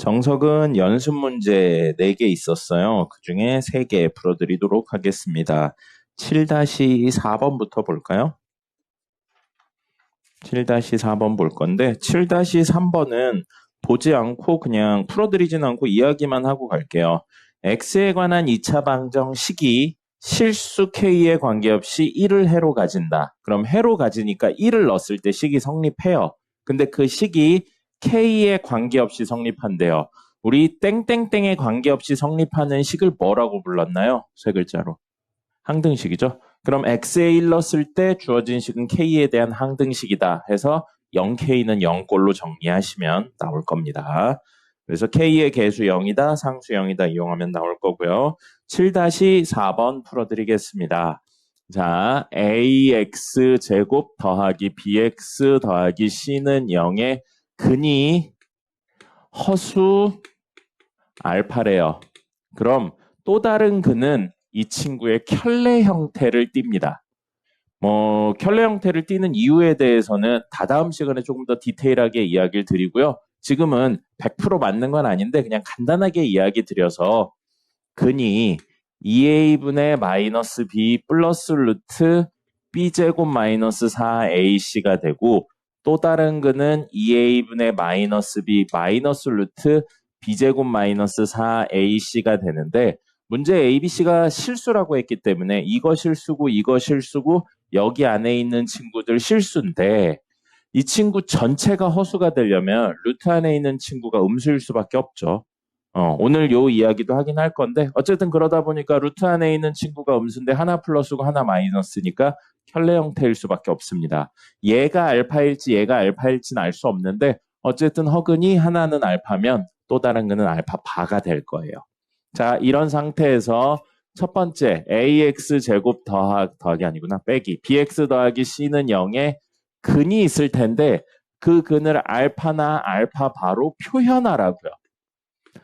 정석은 연습 문제 4개 있었어요. 그중에 3개 풀어드리도록 하겠습니다. 7-4번부터 볼까요? 7-4번 볼 건데 7-3번은 보지 않고 그냥 풀어드리진 않고 이야기만 하고 갈게요. x에 관한 2차 방정 식이 실수 k에 관계없이 1을 해로 가진다. 그럼 해로 가지니까 1을 넣었을 때 식이 성립해요. 근데 그 식이 k에 관계없이 성립한대요. 우리 땡땡땡에 관계없이 성립하는 식을 뭐라고 불렀나요? 세 글자로. 항등식이죠. 그럼 x에 1 넣었을 때 주어진 식은 k에 대한 항등식이다 해서 0k는 0꼴로 정리하시면 나올 겁니다. 그래서 k의 개수 0이다, 상수 0이다 이용하면 나올 거고요. 7-4번 풀어드리겠습니다. 자, ax 제곱 더하기 bx 더하기 c는 0의 근이 허수 알파래요. 그럼 또 다른 근은 이 친구의 켤레 형태를 띱니다. 켤레 형태를 띠는 이유에 대해서는 다다음 시간에 조금 더 디테일하게 이야기를 드리고요. 지금은 100% 맞는 건 아닌데 그냥 간단하게 이야기 드려서 근이 2a분의 마이너스 b 플러스 루트 b제곱 마이너스 4ac가 되고 또 다른 근은 2a분의 마이너스 b 마이너스 루트 b제곱 마이너스 4ac가 되는데 문제 ABC가 실수라고 했기 때문에 이거 실수고 이거 실수고 여기 안에 있는 친구들 실수인데 이 친구 전체가 허수가 되려면 루트 안에 있는 친구가 음수일 수밖에 없죠. 오늘 요 이야기도 하긴 할 건데 어쨌든 그러다 보니까 루트 안에 있는 친구가 음수인데 하나 플러스고 하나 마이너스니까 켤레 형태일 수밖에 없습니다. 얘가 알파일지 얘가 알파일지는 알 수 없는데 어쨌든 허근이 하나는 알파면 또 다른 거는 알파 바가 될 거예요. 자, 이런 상태에서 첫 번째 ax 제곱 더하기 아니구나 빼기 bx 더하기 c는 0에 근이 있을 텐데 그 근을 알파나 알파 바로 표현하라고요.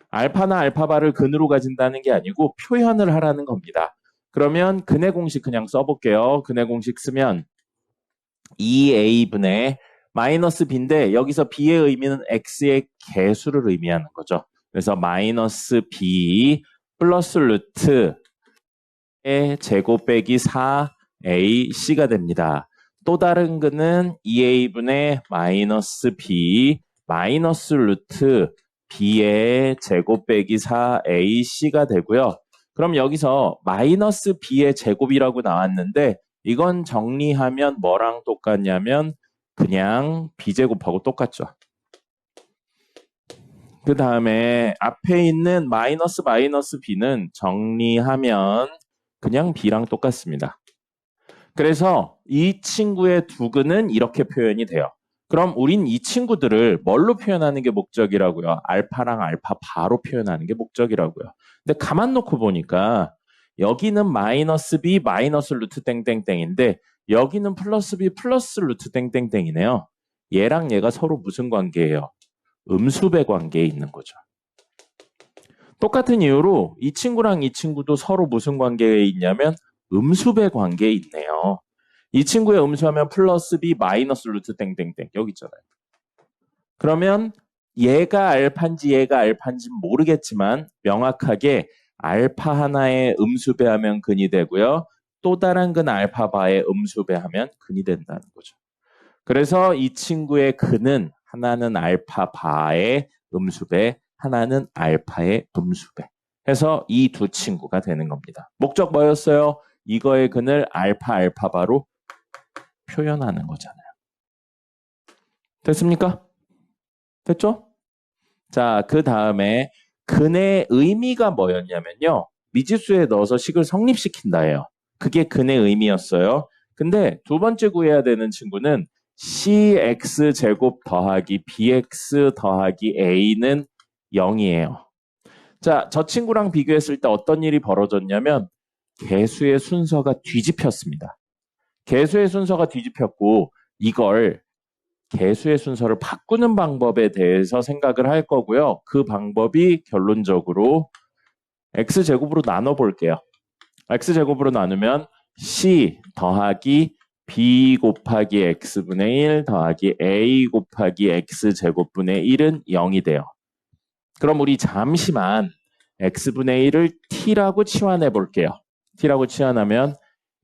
알파나 알파 바를 근으로 가진다는 게 아니고 표현을 하라는 겁니다. 그러면 근의 공식 그냥 써볼게요. 근의 공식 쓰면 2a분의 마이너스 b인데 여기서 b의 의미는 x의 개수를 의미하는 거죠. 그래서 마이너스 b 플러스 루트의 제곱 빼기 4ac가 됩니다. 또 다른 근은 2a분의 마이너스 b 마이너스 루트 b의 제곱 빼기 4ac가 되고요. 그럼 여기서 마이너스 b의 제곱이라고 나왔는데 이건 정리하면 뭐랑 똑같냐면 그냥 b제곱하고 똑같죠. 그 다음에 앞에 있는 마이너스 b는 정리하면 그냥 b랑 똑같습니다. 그래서 이 친구의 두 근은 이렇게 표현이 돼요. 그럼 우린 이 친구들을 뭘로 표현하는 게 목적이라고요? 알파랑 알파 바로 표현하는 게 목적이라고요. 근데 가만 놓고 보니까 여기는 마이너스 b 마이너스 루트 땡땡땡인데 여기는 플러스 b 플러스 루트 땡땡땡이네요. 얘랑 얘가 서로 무슨 관계예요? 음수배 관계에 있는 거죠. 똑같은 이유로 이 친구랑 이 친구도 서로 무슨 관계에 있냐면 음수배 관계에 있네요. 이 친구의 음수하면 플러스 b 마이너스 루트 땡땡땡 여기 있잖아요. 그러면 얘가 알파인지 얘가 알파인지 모르겠지만 명확하게 알파 하나의 음수배하면 근이 되고요. 또 다른 근 알파바의 음수배하면 근이 된다는 거죠. 그래서 이 친구의 근은 하나는 알파바의 음수배, 하나는 알파의 음수배. 해서 이 두 친구가 되는 겁니다. 목적 뭐였어요? 이거의 근을 알파바로 표현하는 거잖아요. 됐습니까? 됐죠? 자, 그 다음에 근의 의미가 뭐였냐면요. 미지수에 넣어서 식을 성립시킨다예요. 그게 근의 의미였어요. 근데 두 번째 구해야 되는 친구는 cx 제곱 더하기 bx 더하기 a는 0이에요. 자, 저 친구랑 비교했을 때 어떤 일이 벌어졌냐면 개수의 순서가 뒤집혔습니다. 개수의 순서가 뒤집혔고 이걸 개수의 순서를 바꾸는 방법에 대해서 생각을 할 거고요. 그 방법이 결론적으로 x제곱으로 나눠볼게요. x제곱으로 나누면 c 더하기 b 곱하기 x분의 1 더하기 a 곱하기 x제곱분의 1은 0이 돼요. 그럼 우리 잠시만 x분의 1을 t라고 치환해 볼게요. t라고 치환하면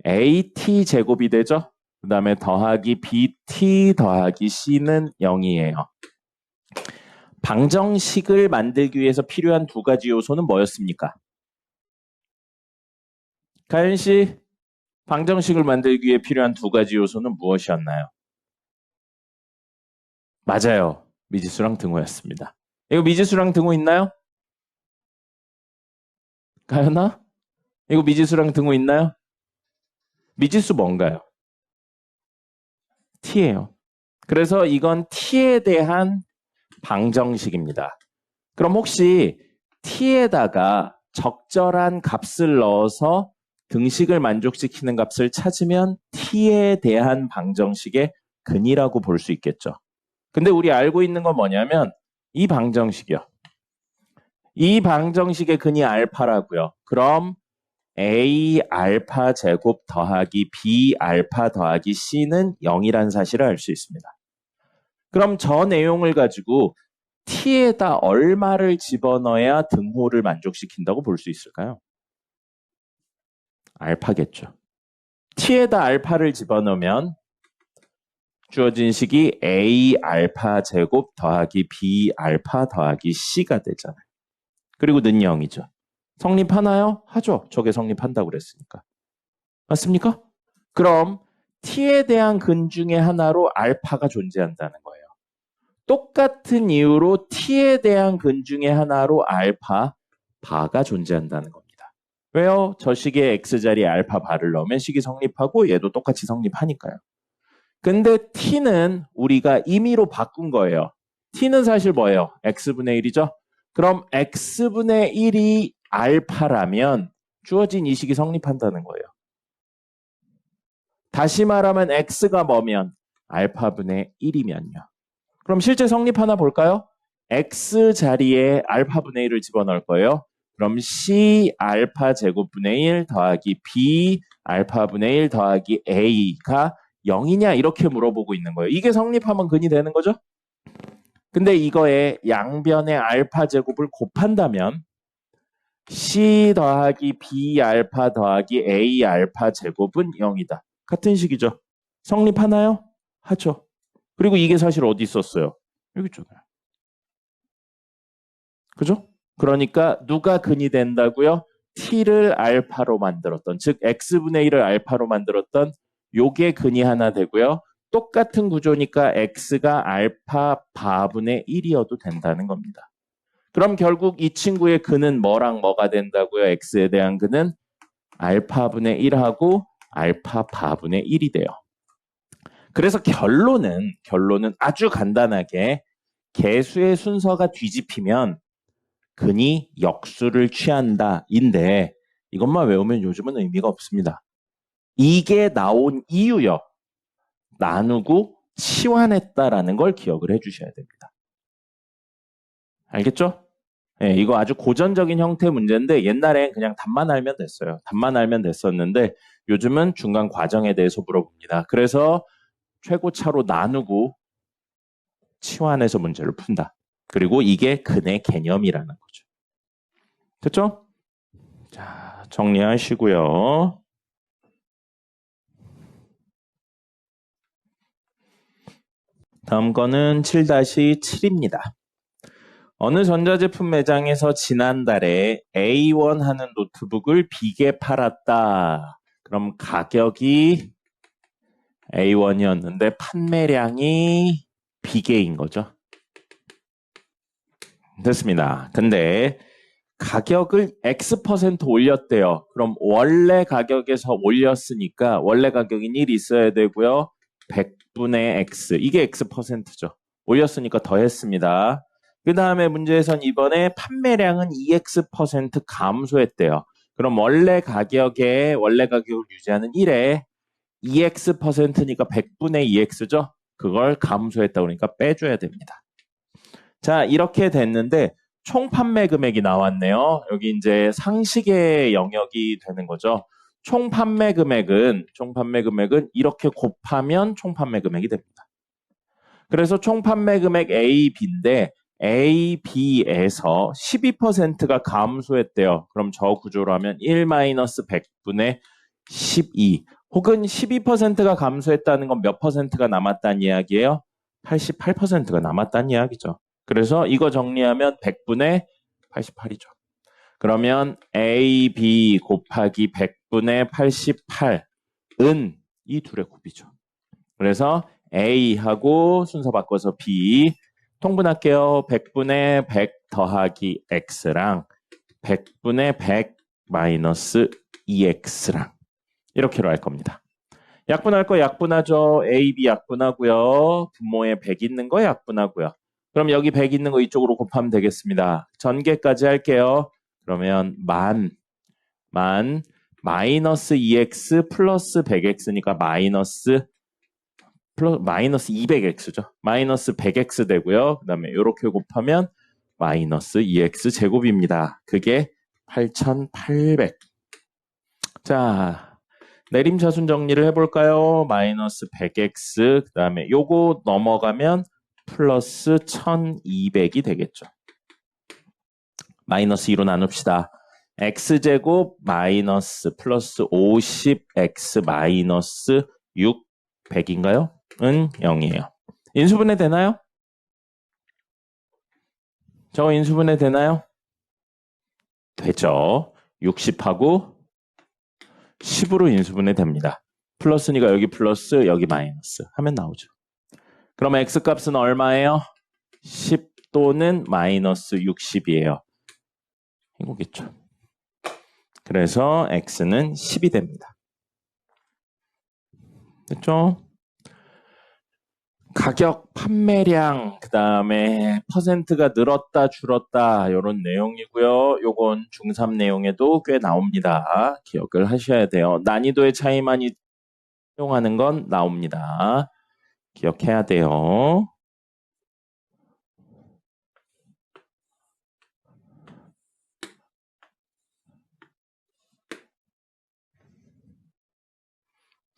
at 제곱이 되죠. 그 다음에 더하기 bt 더하기 c는 0이에요. 방정식을 만들기 위해서 필요한 두 가지 요소는 뭐였습니까? 가연 씨, 방정식을 만들기 위해 필요한 두 가지 요소는 무엇이었나요? 맞아요. 미지수랑 등호였습니다. 이거 미지수랑 등호 있나요? 가연아? 이거 미지수랑 등호 있나요? 미지수 뭔가요? t예요. 그래서 이건 t에 대한 방정식입니다. 그럼 혹시 t에다가 적절한 값을 넣어서 등식을 만족시키는 값을 찾으면 t에 대한 방정식의 근이라고 볼 수 있겠죠. 근데 우리 알고 있는 건 뭐냐면 이 방정식이요. 이 방정식의 근이 알파라고요. 그럼 a 알파 제곱 더하기 b 알파 더하기 c는 0이라는 사실을 알 수 있습니다. 그럼 저 내용을 가지고 t에다 얼마를 집어넣어야 등호를 만족시킨다고 볼 수 있을까요? 알파겠죠. t에다 알파를 집어넣으면 주어진 식이 a 알파 제곱 더하기 b 알파 더하기 c가 되잖아요. 그리고 는 0이죠. 성립하나요? 하죠. 저게 성립한다고 그랬으니까. 맞습니까? 그럼 t에 대한 근 중에 하나로 알파가 존재한다는 거예요. 똑같은 이유로 t에 대한 근 중에 하나로 알파 바가 존재한다는 겁니다. 왜요? 저 식에 x자리에 알파 바를 넣으면 식이 성립하고 얘도 똑같이 성립하니까요. 근데 t는 우리가 임의로 바꾼 거예요. t는 사실 뭐예요? x분의 1이죠? 그럼 x분의 1이 알파라면 주어진 이 식이 성립한다는 거예요. 다시 말하면 x가 뭐면 알파분의 1이면요. 그럼 실제 성립하나 볼까요? x 자리에 알파분의 1을 집어넣을 거예요. 그럼 c 알파 제곱분의 1 더하기 b 알파분의 1 더하기 a가 0이냐 이렇게 물어보고 있는 거예요. 이게 성립하면 근이 되는 거죠? 근데 이거에 양변의 알파 제곱을 곱한다면 c 더하기 b 알파 더하기 a 알파 제곱은 0이다. 같은 식이죠. 성립하나요? 하죠. 그리고 이게 사실 어디 있었어요? 여기 있잖아요. 그죠? 그러니까 누가 근이 된다고요? t를 알파로 만들었던, 즉 x분의 1을 알파로 만들었던 요게 근이 하나 되고요. 똑같은 구조니까 x가 알파 바분의 1이어도 된다는 겁니다. 그럼 결국 이 친구의 근은 뭐랑 뭐가 된다고요? x에 대한 근은 알파분의 1하고 알파 바분의 1이 돼요. 그래서 결론은 아주 간단하게 개수의 순서가 뒤집히면 근이 역수를 취한다인데 이것만 외우면 요즘은 의미가 없습니다. 이게 나온 이유요. 나누고 치환했다라는 걸 기억을 해주셔야 됩니다. 알겠죠? 네, 이거 아주 고전적인 형태 문제인데 옛날에 그냥 답만 알면 됐어요. 답만 알면 됐었는데 요즘은 중간 과정에 대해서 물어봅니다. 그래서 최고차로 나누고 치환해서 문제를 푼다. 그리고 이게 근의 개념이라는 거죠. 됐죠? 자, 정리하시고요. 다음 거는 7-7입니다. 어느 전자제품 매장에서 지난달에 A1 하는 노트북을 B게 팔았다. 그럼 가격이 A1이었는데 판매량이 B게인 거죠. 됐습니다. 근데 가격을 X% 올렸대요. 그럼 원래 가격에서 올렸으니까 원래 가격인 1이 있어야 되고요. 100분의 X. 이게 X%죠. 올렸으니까 더했습니다. 그 다음에 문제에선 이번에 판매량은 2X% 감소했대요. 그럼 원래 가격을 유지하는 1에 2X%니까 100분의 2X죠? 그걸 감소했다 그러니까 빼줘야 됩니다. 자, 이렇게 됐는데 총 판매 금액이 나왔네요. 여기 이제 상식의 영역이 되는 거죠. 총 판매 금액은 이렇게 곱하면 총 판매 금액이 됩니다. 그래서 총 판매 금액 A, B인데 A, B에서 12%가 감소했대요. 그럼 저 구조로 하면 1-100분의 12 혹은 12%가 감소했다는 건 몇 퍼센트가 남았다는 이야기예요? 88%가 남았다는 이야기죠. 그래서 이거 정리하면 100분의 88이죠. 그러면 A, B 곱하기 100분의 88은 이 둘의 곱이죠. 그래서 A하고 순서 바꿔서 B 통분할게요. 100분의 100 더하기 X랑 100분의 100 마이너스 2X랑 이렇게로 할 겁니다. 약분할 거 약분하죠. A, B 약분하고요. 분모에 100 있는 거 약분하고요. 그럼 여기 100 있는 거 이쪽으로 곱하면 되겠습니다. 전개까지 할게요. 그러면 만 마이너스 2x 플러스 100x니까 마이너스 200x죠. 마이너스 100x 되고요. 그 다음에 이렇게 곱하면 마이너스 2x 제곱입니다. 그게 8800. 자, 내림차순 정리를 해볼까요? 마이너스 100x 그 다음에 요거 넘어가면 플러스 1200이 되겠죠. 마이너스 2로 나눕시다. x제곱 마이너스 플러스 50x 마이너스 600인가요? 은 0이에요. 인수분해 되나요? 저 인수분해 되나요? 되죠. 60하고 10으로 인수분해 됩니다. 플러스니까 여기 플러스 여기 마이너스 하면 나오죠. 그럼 x값은 얼마예요? 10 또는 마이너스 60이에요. 이거겠죠. 그래서 x는 10이 됩니다. 됐죠? 가격, 판매량, 그 다음에 퍼센트가 늘었다, 줄었다 이런 내용이고요. 요건 중3 내용에도 꽤 나옵니다. 기억을 하셔야 돼요. 난이도의 차이만 사용하는 건 나옵니다. 기억해야 돼요.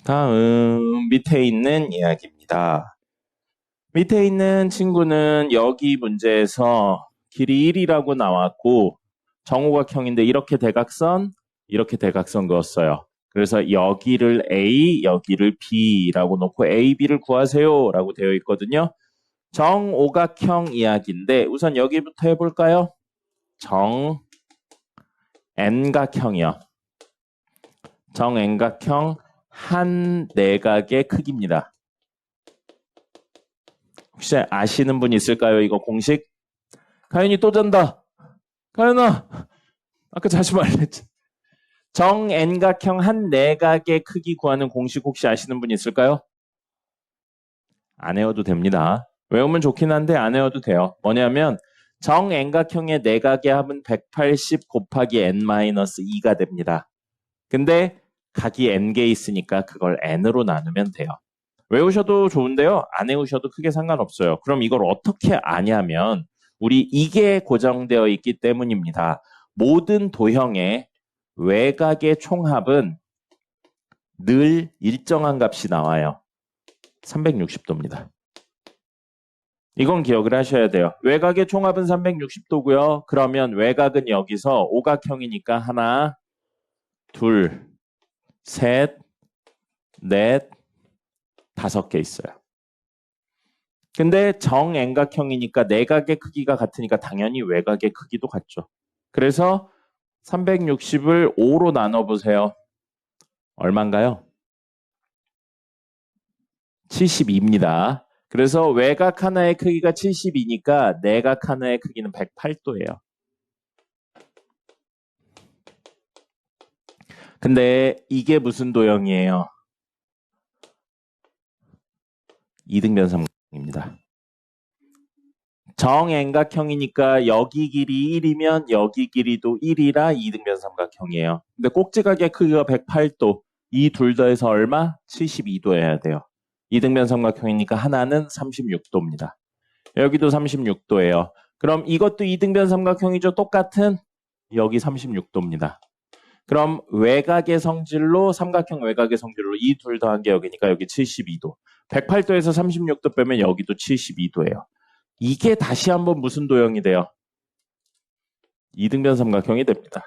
다음 밑에 있는 이야기입니다. 밑에 있는 친구는 여기 문제에서 길이 1이라고 나왔고 정오각형인데 이렇게 대각선 그었어요. 그래서 여기를 A, 여기를 B라고 놓고 A, B를 구하세요 라고 되어 있거든요. 정오각형 이야기인데 우선 여기부터 해볼까요? 정N각형이요. 정N각형 한 내각의 크기입니다. 혹시 아시는 분 있을까요? 이거 공식? 가연이 또 잔다. 가연아, 아까 자지 말랬지. 정N각형 한 내각의 크기 구하는 공식 혹시 아시는 분 있을까요? 안 외워도 됩니다. 외우면 좋긴 한데 안 외워도 돼요. 뭐냐면 정N각형의 내각의 합은 180 곱하기 n-2가 됩니다. 근데 각이 n개 있으니까 그걸 n으로 나누면 돼요. 외우셔도 좋은데요. 안 외우셔도 크게 상관없어요. 그럼 이걸 어떻게 아냐면 우리 이게 고정되어 있기 때문입니다. 모든 도형의 외곽의 총합은 늘 일정한 값이 나와요. 360도입니다. 이건 기억을 하셔야 돼요. 외곽의 총합은 360도고요. 그러면 외곽은 여기서 오각형이니까 하나, 둘, 셋, 넷, 5개 있어요. 근데 정N각형이니까 내각의 크기가 같으니까 당연히 외곽의 크기도 같죠. 그래서 360을 5로 나눠보세요. 얼마인가요? 72입니다. 그래서 외곽 하나의 크기가 72니까 내각 하나의 크기는 108도예요. 근데 이게 무슨 도형이에요? 이등변 삼각형입니다. 정N각형이니까 여기 길이 1이면 여기 길이도 1이라 이등변 삼각형이에요. 근데 꼭지각의 크기가 108도. 이 둘 더해서 얼마? 72도여야 돼요. 이등변 삼각형이니까 하나는 36도입니다. 여기도 36도예요. 그럼 이것도 이등변 삼각형이죠. 똑같은 여기 36도입니다. 그럼 외곽의 성질로 삼각형 외곽의 성질로 이 둘 더한 게 여기니까 여기 72도. 108도에서 36도 빼면 여기도 72도예요. 이게 다시 한번 무슨 도형이 돼요? 이등변 삼각형이 됩니다.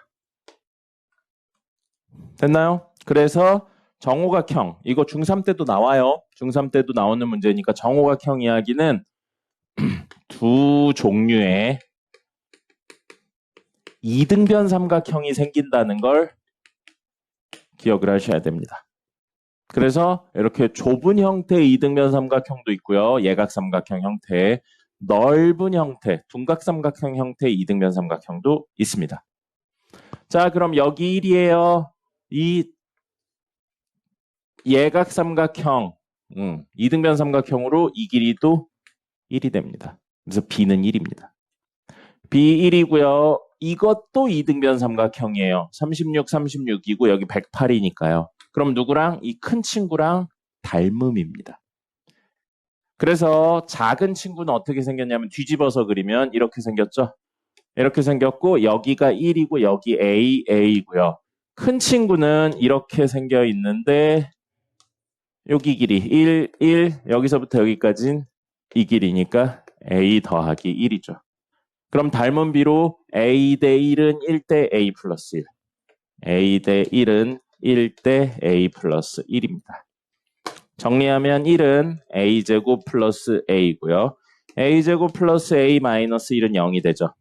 됐나요? 그래서 정오각형, 이거 중3 때도 나와요. 중3 때도 나오는 문제니까 정오각형 이야기는 두 종류의 이등변 삼각형이 생긴다는 걸 기억을 하셔야 됩니다. 그래서 이렇게 좁은 형태의 이등변 삼각형도 있고요. 예각삼각형 형태, 넓은 형태, 둔각삼각형 형태의 이등변 삼각형도 있습니다. 자, 그럼 여기 1이에요. 이 예각삼각형, 이등변 삼각형으로 이 길이도 1이 됩니다. 그래서 B는 1입니다. B 1이고요. 이것도 이등변 삼각형이에요. 36, 36이고 여기 108이니까요. 그럼 누구랑? 이 큰 친구랑 닮음입니다. 그래서 작은 친구는 어떻게 생겼냐면 뒤집어서 그리면 이렇게 생겼죠? 이렇게 생겼고 여기가 1이고 여기 A, A고요. 큰 친구는 이렇게 생겨 있는데 여기 길이 1, 1, 여기서부터 여기까지는 이 길이니까 A 더하기 1이죠. 그럼 닮은 B로 A 대 1은 1대 A 플러스 1. A 대 1은 1대 A 플러스 1입니다. 정리하면 1은 A제곱 플러스 A고요. A제곱 플러스 A 마이너스 1은 0이 되죠.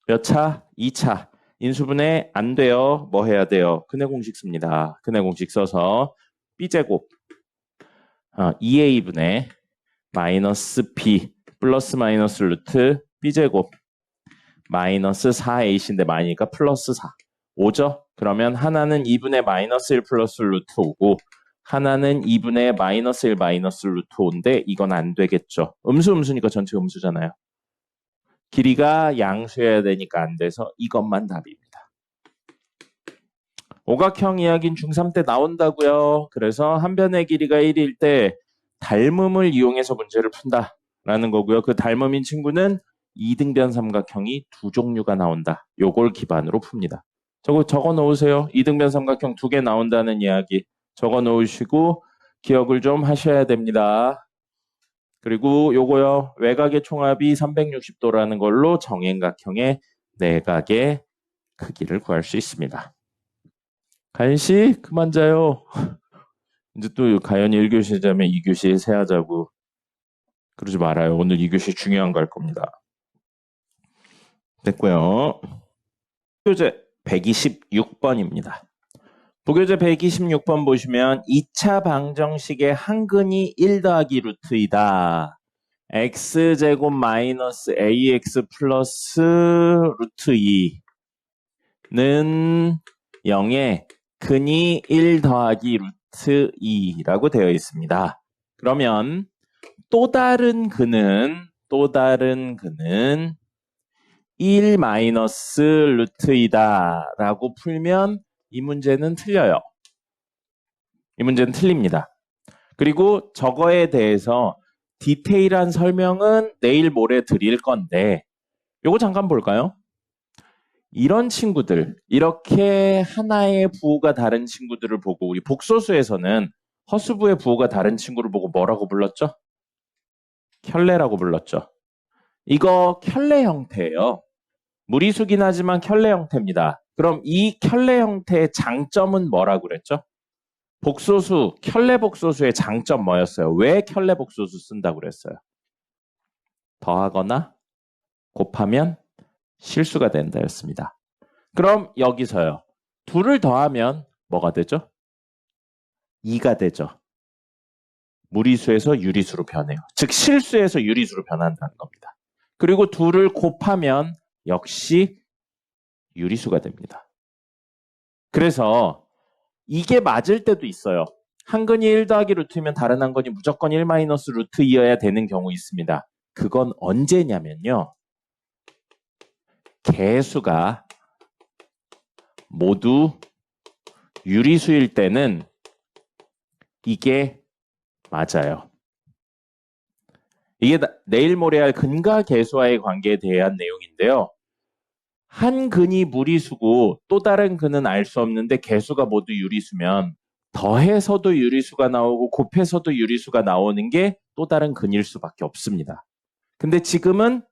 몇 차? 2차. 인수분해 안 돼요. 뭐 해야 돼요? 근해 공식 씁니다. 근해 공식 써서 B제곱 2A분의 마이너스 B 플러스 마이너스 루트 B제곱 마이너스 4AC인데 마이니까 플러스 4. 5죠? 그러면 하나는 2분의 마이너스 1 플러스 루트 5고 하나는 2분의 마이너스 1 마이너스 루트 5인데 이건 안 되겠죠. 음수니까 전체 음수잖아요. 길이가 양수여야 되니까 안 돼서 이것만 답입니다. 오각형 이야기는 중3 때 나온다고요. 그래서 한 변의 길이가 1일 때 닮음을 이용해서 문제를 푼다라는 거고요. 그 닮음인 친구는 이등변 삼각형이 두 종류가 나온다. 요걸 기반으로 풉니다. 적어 놓으세요. 이등변 삼각형 2개 나온다는 이야기 적어 놓으시고 기억을 좀 하셔야 됩니다. 그리고 요거요. 외곽의 총합이 360도라는 걸로 정행각형의 내각의 크기를 구할 수 있습니다. 가인씨 그만 자요. 이제 또 가연이 1교시자면 2교시 세하자고 그러지 말아요. 오늘 2교시 중요한 거 할 겁니다. 됐고요. 부교재 126번입니다. 부교재 126번 보시면 2차 방정식의 한근이 1 더하기 루트이다. x제곱 마이너스 ax 플러스 루트 2는 0에 근이 1 더하기 루트 2라고 되어 있습니다. 그러면 또 다른 근은 1 마이너스 루트이다 라고 풀면 이 문제는 틀려요. 이 문제는 틀립니다. 그리고 저거에 대해서 디테일한 설명은 내일 모레 드릴 건데 요거 잠깐 볼까요? 이런 친구들, 이렇게 하나의 부호가 다른 친구들을 보고 우리 복소수에서는 허수부의 부호가 다른 친구를 보고 뭐라고 불렀죠? 켤레라고 불렀죠. 이거 켤레 형태예요. 무리수긴 하지만 켤레 형태입니다. 그럼 이 켤레 형태의 장점은 뭐라고 그랬죠? 복소수, 켤레 복소수의 장점 뭐였어요? 왜 켤레 복소수 쓴다고 그랬어요? 더하거나 곱하면 실수가 된다였습니다. 그럼 여기서요. 둘을 더하면 뭐가 되죠? 2가 되죠. 무리수에서 유리수로 변해요. 즉 실수에서 유리수로 변한다는 겁니다. 그리고 둘을 곱하면 역시 유리수가 됩니다. 그래서 이게 맞을 때도 있어요. 한근이 1 더하기 루트면 다른 한근이 무조건 1 마이너스 루트이어야 되는 경우 있습니다. 그건 언제냐면요. 개수가 모두 유리수일 때는 이게 맞아요. 이게 내일 모레 할 근과 개수와의 관계에 대한 내용인데요. 한 근이 무리수고 또 다른 근은 알 수 없는데 개수가 모두 유리수면 더해서도 유리수가 나오고 곱해서도 유리수가 나오는 게 또 다른 근일 수밖에 없습니다. 근데 지금은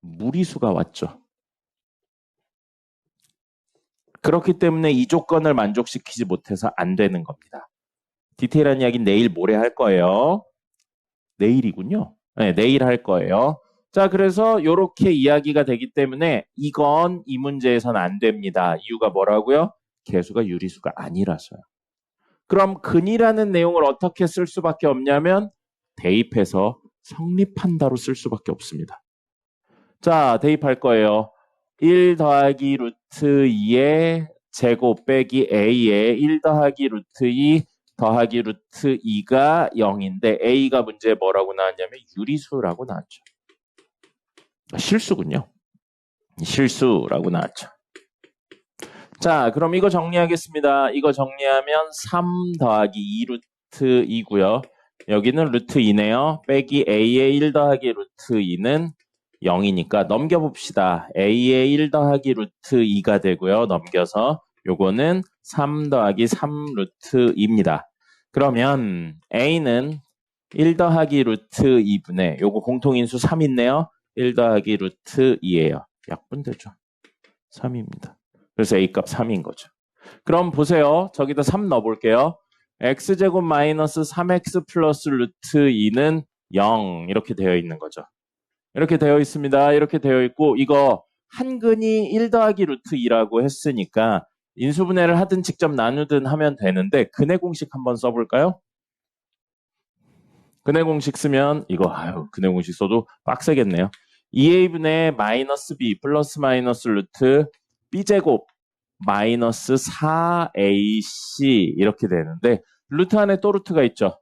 무리수가 왔죠. 그렇기 때문에 이 조건을 만족시키지 못해서 안 되는 겁니다. 디테일한 이야기는 내일 모레 할 거예요. 내일이군요. 네, 내일 할 거예요. 자, 그래서 이렇게 이야기가 되기 때문에 이건 이 문제에서는 안 됩니다. 이유가 뭐라고요? 개수가 유리수가 아니라서요. 그럼 근이라는 내용을 어떻게 쓸 수밖에 없냐면 대입해서 성립한다로 쓸 수밖에 없습니다. 자, 대입할 거예요. 1 더하기 루트 2의 제곱 빼기 a의 1 더하기 루트 2 더하기 루트 2가 0인데 a가 문제에 뭐라고 나왔냐면 유리수라고 나왔죠. 실수군요. 실수라고 나왔죠. 자, 그럼 이거 정리하겠습니다. 이거 정리하면 3 더하기 2 루트 2고요. 여기는 루트 2네요. 빼기 a의 1 더하기 루트 2는 0이니까 넘겨봅시다. a의 1 더하기 루트 2가 되고요. 넘겨서 요거는 3 더하기 3 루트 2입니다. 그러면 a는 1 더하기 루트 2분의 요거 공통인수 3 있네요. 1 더하기 루트 2예요. 약분되죠. 3입니다. 그래서 a값 3인 거죠. 그럼 보세요. 저기다 3 넣어볼게요. x제곱 마이너스 3x 플러스 루트 2는 0 이렇게 되어 있는 거죠. 이렇게 되어 있습니다. 이렇게 되어 있고 이거 한근이 1 더하기 루트 2라고 했으니까 인수분해를 하든 직접 나누든 하면 되는데 근해 공식 한번 써볼까요? 근해 공식 쓰면 이거 근해 공식 써도 빡세겠네요. 2a분의 마이너스 b 플러스 마이너스 루트 b제곱 마이너스 4ac 이렇게 되는데 루트 안에 또 루트가 있죠.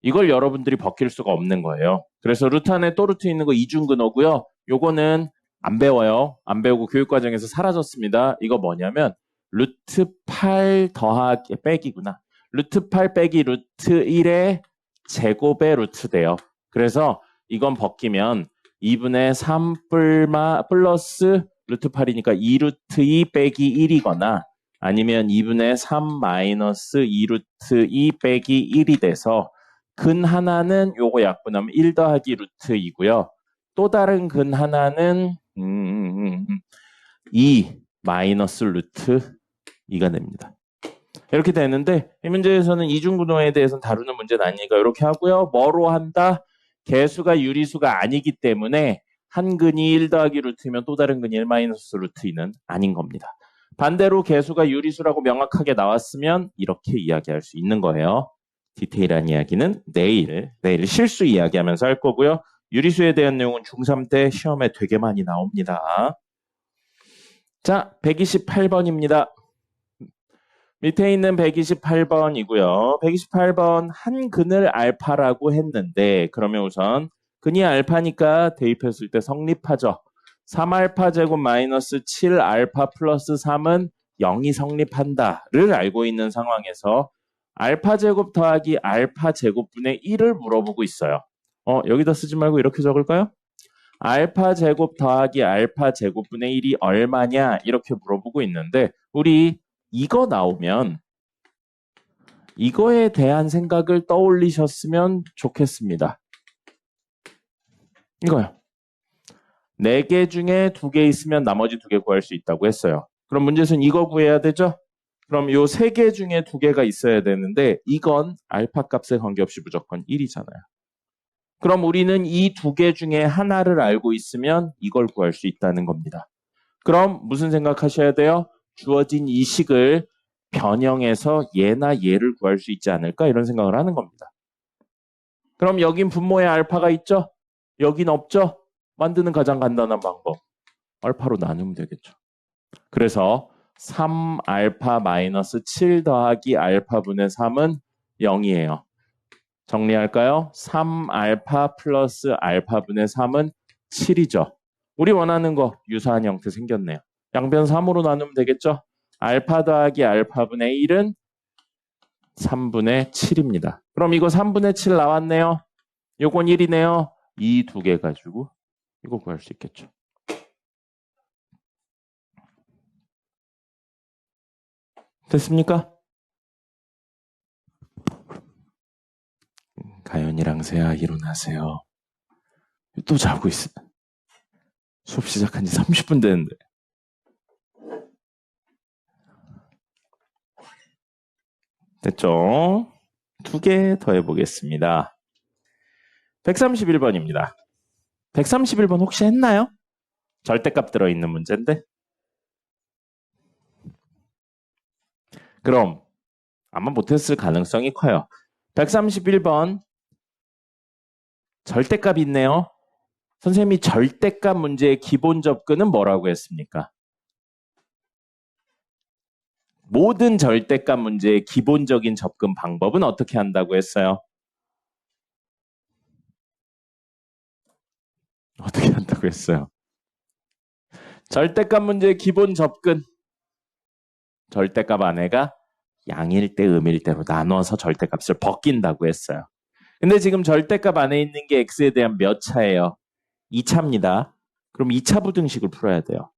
이걸 여러분들이 벗길 수가 없는 거예요. 그래서 루트 안에 또 루트 있는 거 이중근호고요. 요거는 안 배워요. 안 배우고 교육과정에서 사라졌습니다. 이거 뭐냐면 루트 8 더하기 빼기구나. 루트 8 빼기 루트 1의 제곱의 루트 돼요. 그래서 이건 벗기면 2분의 3 플러스 루트 8이니까 2 루트 2 빼기 1이거나 아니면 2분의 3 마이너스 2 루트 2 빼기 1이 돼서 근 하나는 요거 약분하면 1 더하기 루트 2고요. 또 다른 근 하나는 2 마이너스 루트 2가 됩니다. 이렇게 되는데 이 문제에서는 이중분호에 대해서는 다루는 문제는 아니니까 이렇게 하고요. 뭐로 한다? 개수가 유리수가 아니기 때문에 한 근이 1 더하기 루트면 또 다른 근이 1 마이너스 루트 2는 아닌 겁니다. 반대로 개수가 유리수라고 명확하게 나왔으면 이렇게 이야기할 수 있는 거예요. 디테일한 이야기는 내일 실수 이야기하면서 할 거고요. 유리수에 대한 내용은 중3 때 시험에 되게 많이 나옵니다. 자, 128번입니다. 밑에 있는 128번이고요. 128번 한 근을 알파라고 했는데 그러면 우선 근이 알파니까 대입했을 때 성립하죠. 3알파 제곱 마이너스 7알파 플러스 3은 0이 성립한다를 알고 있는 상황에서 알파 제곱 더하기 알파 제곱분의 1을 물어보고 있어요. 여기다 쓰지 말고 이렇게 적을까요? 알파 제곱 더하기 알파 제곱분의 1이 얼마냐 이렇게 물어보고 있는데 우리 이거 나오면 이거에 대한 생각을 떠올리셨으면 좋겠습니다. 이거요. 4개 중에 2개 있으면 나머지 2개 구할 수 있다고 했어요. 그럼 문제에서는 이거 구해야 되죠? 그럼 요 3개 중에 2개가 있어야 되는데 이건 알파 값에 관계없이 무조건 1이잖아요. 그럼 우리는 이 2개 중에 하나를 알고 있으면 이걸 구할 수 있다는 겁니다. 그럼 무슨 생각하셔야 돼요? 주어진 이 식을 변형해서 얘나 얘를 구할 수 있지 않을까? 이런 생각을 하는 겁니다. 그럼 여긴 분모에 알파가 있죠? 여긴 없죠? 만드는 가장 간단한 방법. 알파로 나누면 되겠죠. 그래서 3알파 마이너스 7 더하기 알파분의 3은 0이에요. 정리할까요? 3알파 플러스 알파분의 3은 7이죠. 우리 원하는 거 유사한 형태 생겼네요. 양변 3으로 나누면 되겠죠? 알파 더하기 알파분의 1은 3분의 7입니다. 그럼 이거 3분의 7 나왔네요. 요건 1이네요. 이 2개 가지고 이거 구할 수 있겠죠. 됐습니까? 가연이랑 세아 일어나세요. 또 자고 있어. 수업 시작한 지 30분 됐는데. 됐죠? 2개 더 해보겠습니다. 131번입니다. 131번 혹시 했나요? 절대값 들어있는 문제인데. 그럼 아마 못했을 가능성이 커요. 131번 절대값 있네요. 선생님이 절대값 문제의 기본 접근은 뭐라고 했습니까? 모든 절대값 문제의 기본적인 접근 방법은 어떻게 한다고 했어요? 어떻게 한다고 했어요? 절대값 문제의 기본 접근. 절대값 안에가 양일 때, 음일 때로 나눠서 절대값을 벗긴다고 했어요. 근데 지금 절대값 안에 있는 게 x에 대한 몇 차예요? 2차입니다. 그럼 2차 부등식을 풀어야 돼요.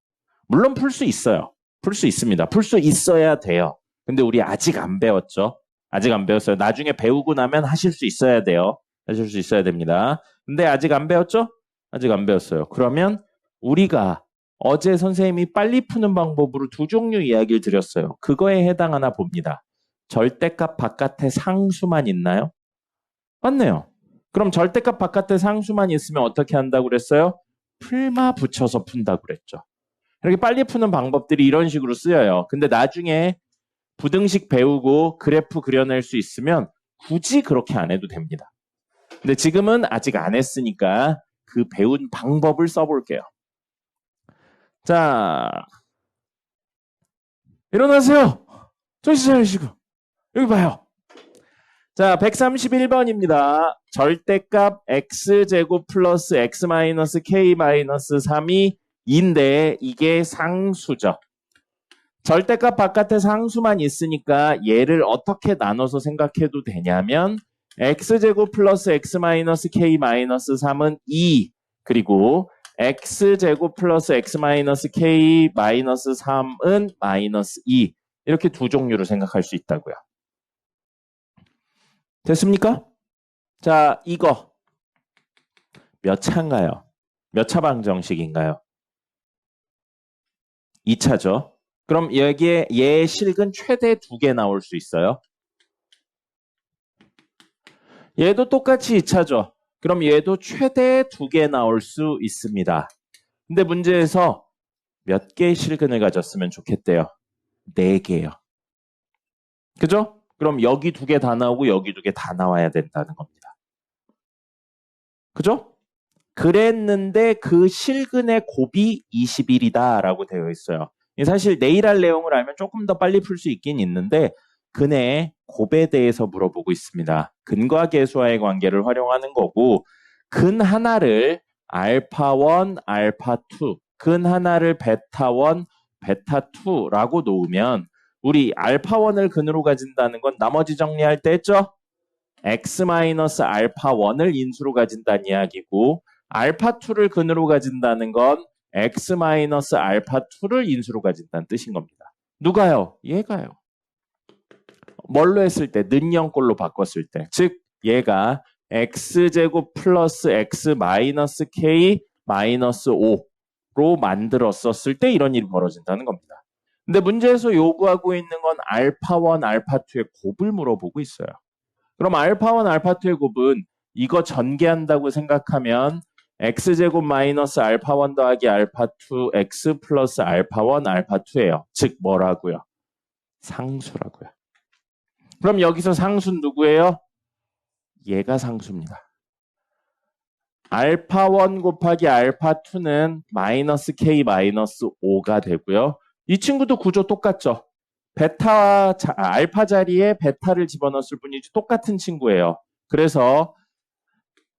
물론 풀 수 있어요. 풀 수 있습니다. 풀 수 있어야 돼요. 근데 우리 아직 안 배웠죠? 아직 안 배웠어요. 나중에 배우고 나면 하실 수 있어야 돼요. 하실 수 있어야 됩니다. 근데 아직 안 배웠죠? 아직 안 배웠어요. 그러면 우리가 어제 선생님이 빨리 푸는 방법으로 2종류 이야기를 드렸어요. 그거에 해당하나 봅니다. 절대값 바깥에 상수만 있나요? 맞네요. 그럼 절대값 바깥에 상수만 있으면 어떻게 한다고 그랬어요? 풀마 붙여서 푼다고 그랬죠. 이렇게 빨리 푸는 방법들이 이런 식으로 쓰여요. 근데 나중에 부등식 배우고 그래프 그려낼 수 있으면 굳이 그렇게 안 해도 됩니다. 근데 지금은 아직 안 했으니까 그 배운 방법을 써볼게요. 자, 일어나세요. 정신 차리시고. 여기 봐요. 자, 131번입니다. 절대값 x제곱 플러스 x 마이너스 k 마이너스 3이 2인데 이게 상수죠. 절대값 바깥에 상수만 있으니까 얘를 어떻게 나눠서 생각해도 되냐면 x제곱 플러스 x 마이너스 k 마이너스 3은 2 그리고 x제곱 플러스 x 마이너스 k 마이너스 3은 마이너스 2 이렇게 2종류로 생각할 수 있다고요. 됐습니까? 자, 이거 몇 차인가요? 몇 차 방정식인가요? 2차죠. 그럼 여기에 얘의 실근 최대 2개 나올 수 있어요. 얘도 똑같이 2차죠. 그럼 얘도 최대 2개 나올 수 있습니다. 근데 문제에서 몇 개의 실근을 가졌으면 좋겠대요. 4개요. 그죠? 그럼 여기 2개 다 나오고 여기 2개 다 나와야 된다는 겁니다. 그죠? 그랬는데 그 실근의 곱이 21이다라고 되어 있어요. 사실 내일 할 내용을 알면 조금 더 빨리 풀 수 있긴 있는데 근의 곱에 대해서 물어보고 있습니다. 근과 계수와의 관계를 활용하는 거고 근 하나를 알파1, 알파2, 근 하나를 베타1, 베타2라고 놓으면 우리 알파1을 근으로 가진다는 건 나머지 정리할 때 했죠? x-알파1을 인수로 가진다는 이야기고 알파2를 근으로 가진다는 건 x-알파2를 인수로 가진다는 뜻인 겁니다. 누가요? 얘가요. 뭘로 했을 때? 는영꼴로 바꿨을 때. 즉 얘가 x제곱 플러스 x 마이너스 k 마이너스 5로 만들었었을 때 이런 일이 벌어진다는 겁니다. 근데 문제에서 요구하고 있는 건 알파1, 알파2의 곱을 물어보고 있어요. 그럼 알파1, 알파2의 곱은 이거 전개한다고 생각하면 x제곱 마이너스 알파1 더하기 알파2 x 플러스 알파1 알파2예요. 즉 뭐라고요? 상수라고요. 그럼 여기서 상수는 누구예요? 얘가 상수입니다. 알파1 곱하기 알파2는 마이너스 k 마이너스 5가 되고요. 이 친구도 구조 똑같죠? 베타와 알파 자리에 베타를 집어넣었을 뿐이지 똑같은 친구예요. 그래서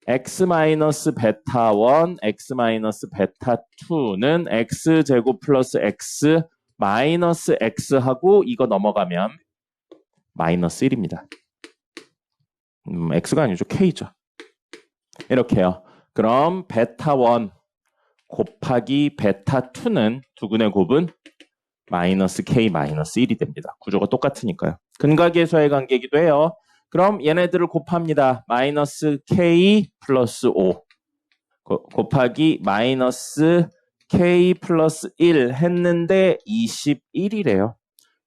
x-베타1, x-베타2는 x제곱 플러스 x 마이너스 x하고 이거 넘어가면 마이너스 1입니다. x가 아니죠. k죠. 이렇게요. 그럼 베타1 곱하기 베타2는 두근의 곱은 마이너스 k 마이너스 1이 됩니다. 구조가 똑같으니까요. 근과 계수와의 관계이기도 해요. 그럼 얘네들을 곱합니다. 마이너스 k 플러스 5. 곱하기 마이너스 k 플러스 1 했는데 21이래요.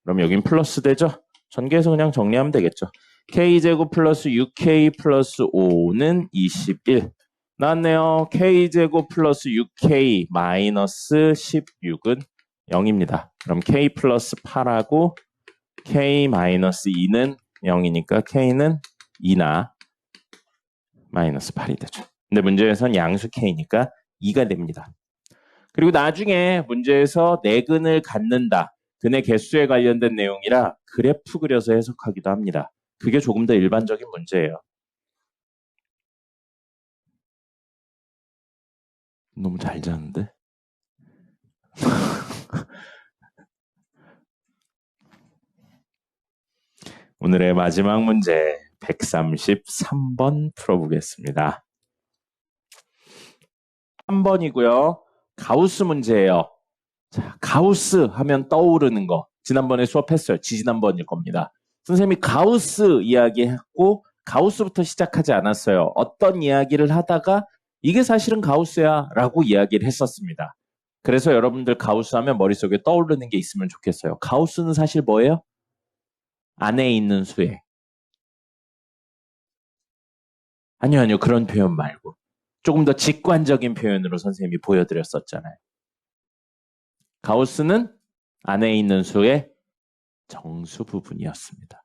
그럼 여긴 플러스 되죠? 전개해서 그냥 정리하면 되겠죠. k제곱 플러스 6k 플러스 5는 21. 나왔네요. k제곱 플러스 6k 마이너스 16은 0입니다. 그럼 k 플러스 8하고 k 마이너스 2는 0이니까 k는 2나 마이너스 8이 되죠. 근데 문제에선 양수 k니까 2가 됩니다. 그리고 나중에 문제에서 내근을 갖는다. 근의 개수에 관련된 내용이라 그래프 그려서 해석하기도 합니다. 그게 조금 더 일반적인 문제예요. 너무 잘 자는데? 오늘의 마지막 문제 133번 풀어보겠습니다. 3번이고요. 가우스 문제예요. 자, 가우스 하면 떠오르는 거. 지난번에 수업했어요. 지난번일 겁니다. 선생님이 가우스 이야기했고 가우스부터 시작하지 않았어요. 어떤 이야기를 하다가 이게 사실은 가우스야 라고 이야기를 했었습니다. 그래서 여러분들 가우스 하면 머릿속에 떠오르는 게 있으면 좋겠어요. 가우스는 사실 뭐예요? 안에 있는 수에. 아니요. 그런 표현 말고. 조금 더 직관적인 표현으로 선생님이 보여드렸었잖아요. 가우스는 안에 있는 수의 정수 부분이었습니다.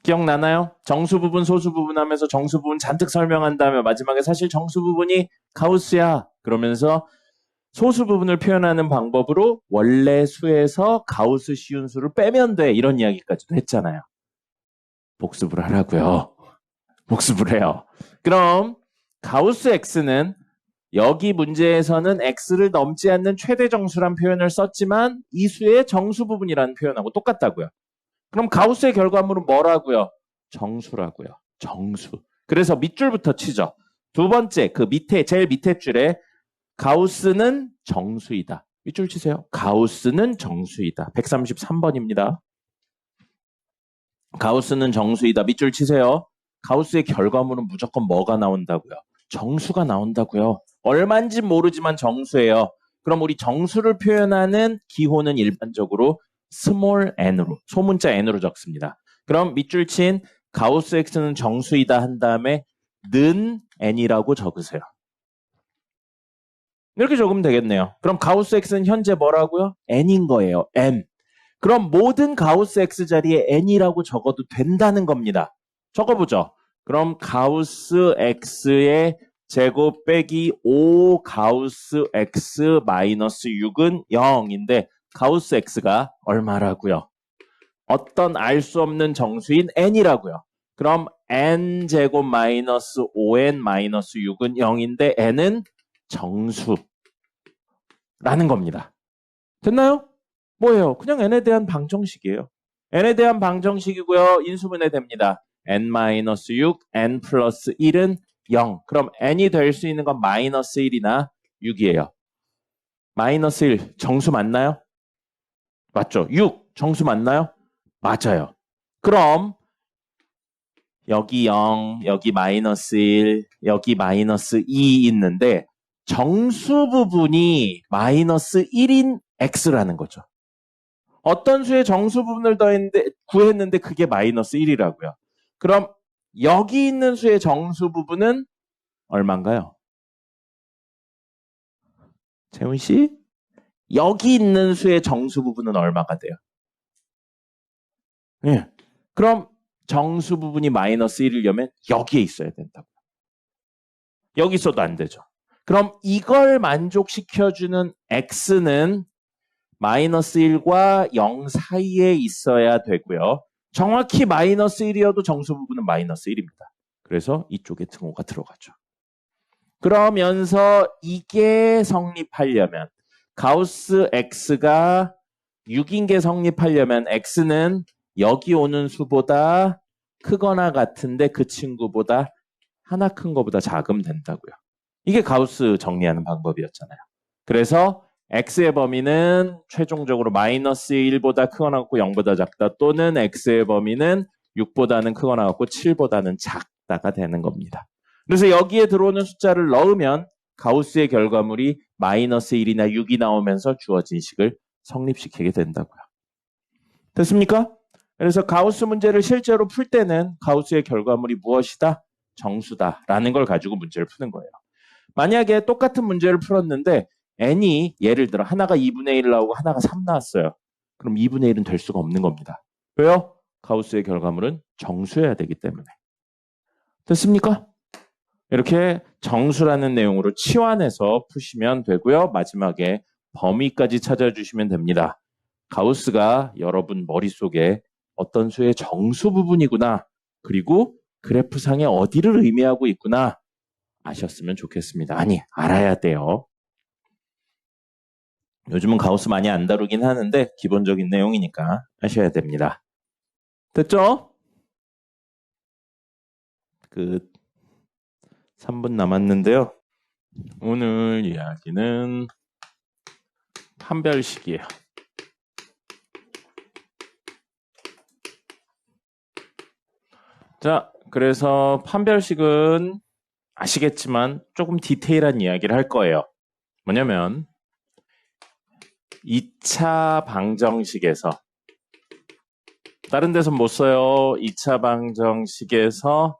기억나나요? 정수 부분, 소수 부분 하면서 정수 부분 잔뜩 설명한 다음에 마지막에 사실 정수 부분이 가우스야. 그러면서 소수 부분을 표현하는 방법으로 원래 수에서 가우스 씌운 수를 빼면 돼. 이런 이야기까지도 했잖아요. 복습을 하라고요. 복습을 해요. 그럼 가우스 x는 여기 문제에서는 x를 넘지 않는 최대 정수란 표현을 썼지만 이 수의 정수 부분이라는 표현하고 똑같다고요. 그럼 가우스의 결과물은 뭐라고요? 정수라고요. 정수. 그래서 밑줄부터 치죠. 두 번째 그 밑에 제일 밑에 줄에 가우스는 정수이다. 밑줄 치세요. 가우스는 정수이다. 133번입니다. 가우스는 정수이다. 밑줄 치세요. 가우스의 결과물은 무조건 뭐가 나온다고요? 정수가 나온다고요. 얼마인지 모르지만 정수예요. 그럼 우리 정수를 표현하는 기호는 일반적으로 small n으로, 소문자 n으로 적습니다. 그럼 밑줄 친 가우스 x는 정수이다 한 다음에 는 n이라고 적으세요. 이렇게 적으면 되겠네요. 그럼 가우스 x는 현재 뭐라고요? n인 거예요. n. 그럼 모든 가우스 x 자리에 n이라고 적어도 된다는 겁니다. 적어보죠. 그럼 가우스 x의 제곱 빼기 5 가우스 x 마이너스 6은 0인데 가우스 x가 얼마라고요? 어떤 알 수 없는 정수인 n이라고요. 그럼 n 제곱 마이너스 5n 마이너스 6은 0인데 n은 정수라는 겁니다. 됐나요? 뭐예요? 그냥 n에 대한 방정식이에요. n에 대한 방정식이고요. 인수분해 됩니다. n-6, n 플러스 1은 0. 그럼 n이 될 수 있는 건 마이너스 1이나 6이에요. 마이너스 1 정수 맞나요? 맞죠? 6 정수 맞나요? 맞아요. 그럼 여기 0, 여기 마이너스 1, 여기 마이너스 2 있는데 정수 부분이 마이너스 1인 x라는 거죠. 어떤 수의 정수 부분을 구했는데 그게 마이너스 1이라고요. 그럼 여기 있는 수의 정수 부분은 얼마인가요? 재훈 씨? 여기 있는 수의 정수 부분은 얼마가 돼요? 네. 그럼 정수 부분이 마이너스 1이려면 여기에 있어야 된다고요. 여기 있어도 안 되죠. 그럼 이걸 만족시켜주는 x는 마이너스 1과 0 사이에 있어야 되고요. 정확히 마이너스 1이어도 정수 부분은 마이너스 1입니다. 그래서 이쪽에 등호가 들어가죠. 그러면서 이게 성립하려면 가우스 x가 6인 게 성립하려면 x는 여기 오는 수보다 크거나 같은데 그 친구보다 하나 큰 거보다 작으면 된다고요. 이게 가우스 정리하는 방법이었잖아요. 그래서 x의 범위는 최종적으로 마이너스 1보다 크거나 같고 0보다 작다 또는 x의 범위는 6보다는 크거나 같고 7보다는 작다가 되는 겁니다. 그래서 여기에 들어오는 숫자를 넣으면 가우스의 결과물이 마이너스 1이나 6이 나오면서 주어진 식을 성립시키게 된다고요. 됐습니까? 그래서 가우스 문제를 실제로 풀 때는 가우스의 결과물이 무엇이다? 정수다라는 걸 가지고 문제를 푸는 거예요. 만약에 똑같은 문제를 풀었는데 n이 예를 들어 하나가 2분의 1 나오고 하나가 3 나왔어요. 그럼 2분의 1은 될 수가 없는 겁니다. 왜요? 가우스의 결과물은 정수여야 되기 때문에. 됐습니까? 이렇게 정수라는 내용으로 치환해서 푸시면 되고요. 마지막에 범위까지 찾아주시면 됩니다. 가우스가 여러분 머릿속에 어떤 수의 정수 부분이구나. 그리고 그래프상에 어디를 의미하고 있구나. 아셨으면 좋겠습니다. 아니, 알아야 돼요. 요즘은 가우스 많이 안 다루긴 하는데 기본적인 내용이니까 하셔야 됩니다. 됐죠? 3분 남았는데요. 오늘 이야기는 판별식이에요. 자, 그래서 판별식은 아시겠지만 조금 디테일한 이야기를 할 거예요. 뭐냐면 2차 방정식에서 다른 데서 못 써요. 2차 방정식에서의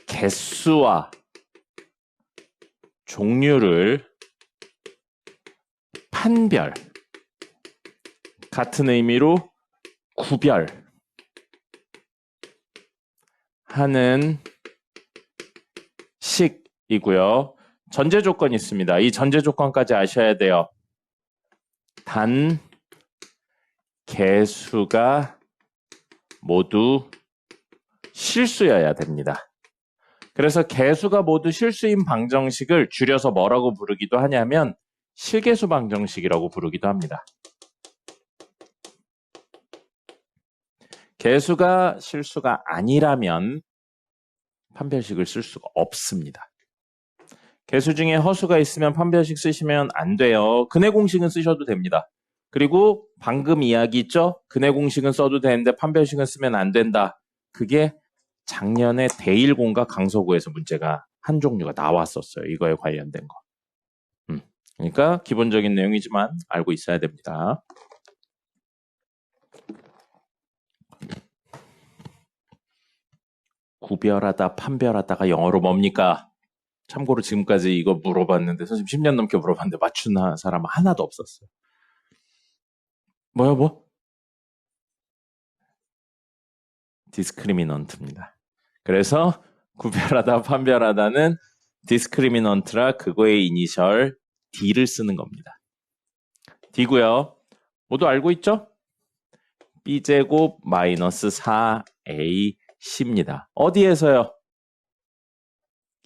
개수와 종류를 판별, 같은 의미로 구별하는 식이고요. 전제 조건이 있습니다. 이 전제 조건까지 아셔야 돼요. 단 개수가 모두 실수여야 됩니다. 그래서 개수가 모두 실수인 방정식을 줄여서 뭐라고 부르기도 하냐면 실개수 방정식이라고 부르기도 합니다. 개수가 실수가 아니라면 판별식을 쓸 수가 없습니다. 개수 중에 허수가 있으면 판별식 쓰시면 안 돼요. 근해 공식은 쓰셔도 됩니다. 그리고 방금 이야기 있죠? 근해 공식은 써도 되는데 판별식은 쓰면 안 된다. 그게 작년에 대일공과 강서구에서 문제가 한 종류가 나왔었어요. 이거에 관련된 거. 그러니까 기본적인 내용이지만 알고 있어야 됩니다. 구별하다, 판별하다가 영어로 뭡니까? 참고로 지금까지 이거 물어봤는데 선생님 10년 넘게 물어봤는데 맞춘 사람 하나도 없었어요. 뭐요? 디스크리미넌트입니다. 그래서 구별하다, 판별하다는 디스크리미넌트라 그거의 이니셜 D를 쓰는 겁니다. D고요. 모두 알고 있죠? B제곱 마이너스 4AC입니다. 어디에서요?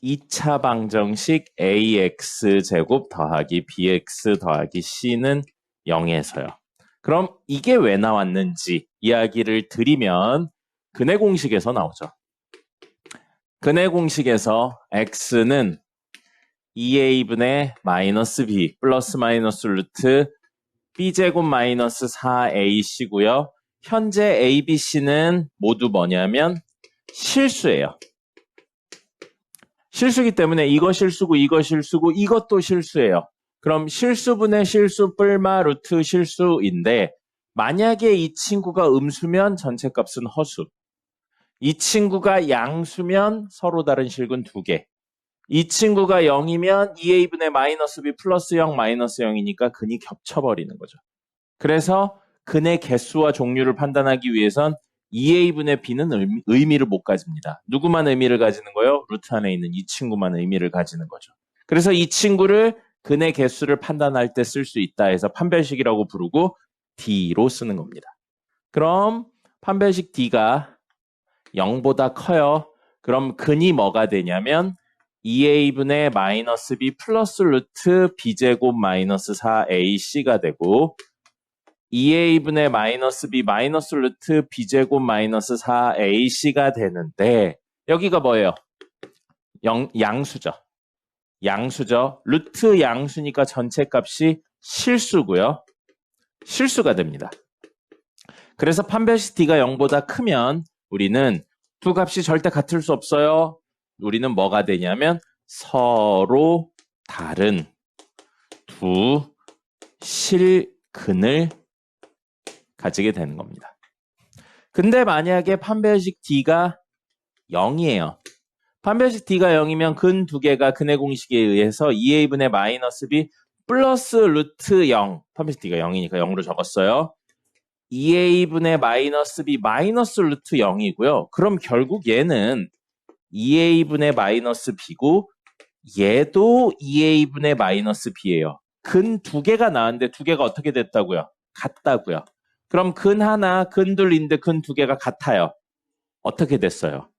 2차 방정식 AX제곱 더하기 BX 더하기 C는 0에서요. 그럼 이게 왜 나왔는지 이야기를 드리면 근해 공식에서 나오죠. 근해 공식에서 X는 2A분의 마이너스 B 플러스 마이너스 루트 B제곱 마이너스 4AC고요. 현재 A, B, C는 모두 뭐냐면 실수예요. 실수기 때문에 이거 실수고 이거 실수고 이것도 실수예요. 그럼 실수분의 실수 뿔마 루트 실수인데 만약에 이 친구가 음수면 전체 값은 허수. 이 친구가 양수면 서로 다른 실근 2개. 이 친구가 0이면 2a분의 마이너스 b 플러스 0 마이너스 0이니까 근이 겹쳐버리는 거죠. 그래서 근의 개수와 종류를 판단하기 위해선 2a분의 b는 의미를 못 가집니다. 누구만 의미를 가지는 거예요? 루트 안에 있는 이 친구만 의미를 가지는 거죠. 그래서 이 친구를 근의 개수를 판단할 때 쓸 수 있다 해서 판별식이라고 부르고 D로 쓰는 겁니다. 그럼 판별식 D가 0보다 커요. 그럼 근이 뭐가 되냐면 2a분의 마이너스 b 플러스 루트 b제곱 마이너스 4ac가 되고 2a분의 마이너스 b 마이너스 루트 b제곱 마이너스 4ac가 되는데 여기가 뭐예요? 양수죠. 양수죠. 루트 양수니까 전체 값이 실수고요. 실수가 됩니다. 그래서 판별식 D가 0보다 크면 우리는 두 값이 절대 같을 수 없어요. 우리는 뭐가 되냐면 서로 다른 두 실근을 가지게 되는 겁니다. 근데 만약에 판별식 D가 0이에요. 판별식 D가 0이면 근 두 개가 근의 공식에 의해서 2a분의 마이너스 b 플러스 루트 0. 판별식 D가 0이니까 0으로 적었어요. 2a분의 마이너스 b 마이너스 루트 0이고요. 그럼 결국 얘는 2a분의 마이너스 b고 얘도 2a분의 마이너스 b예요. 근 두 개가 나왔는데 두 개가 어떻게 됐다고요? 같다고요. 그럼 근 하나, 근 둘인데 근 두 개가 같아요. 어떻게 됐어요?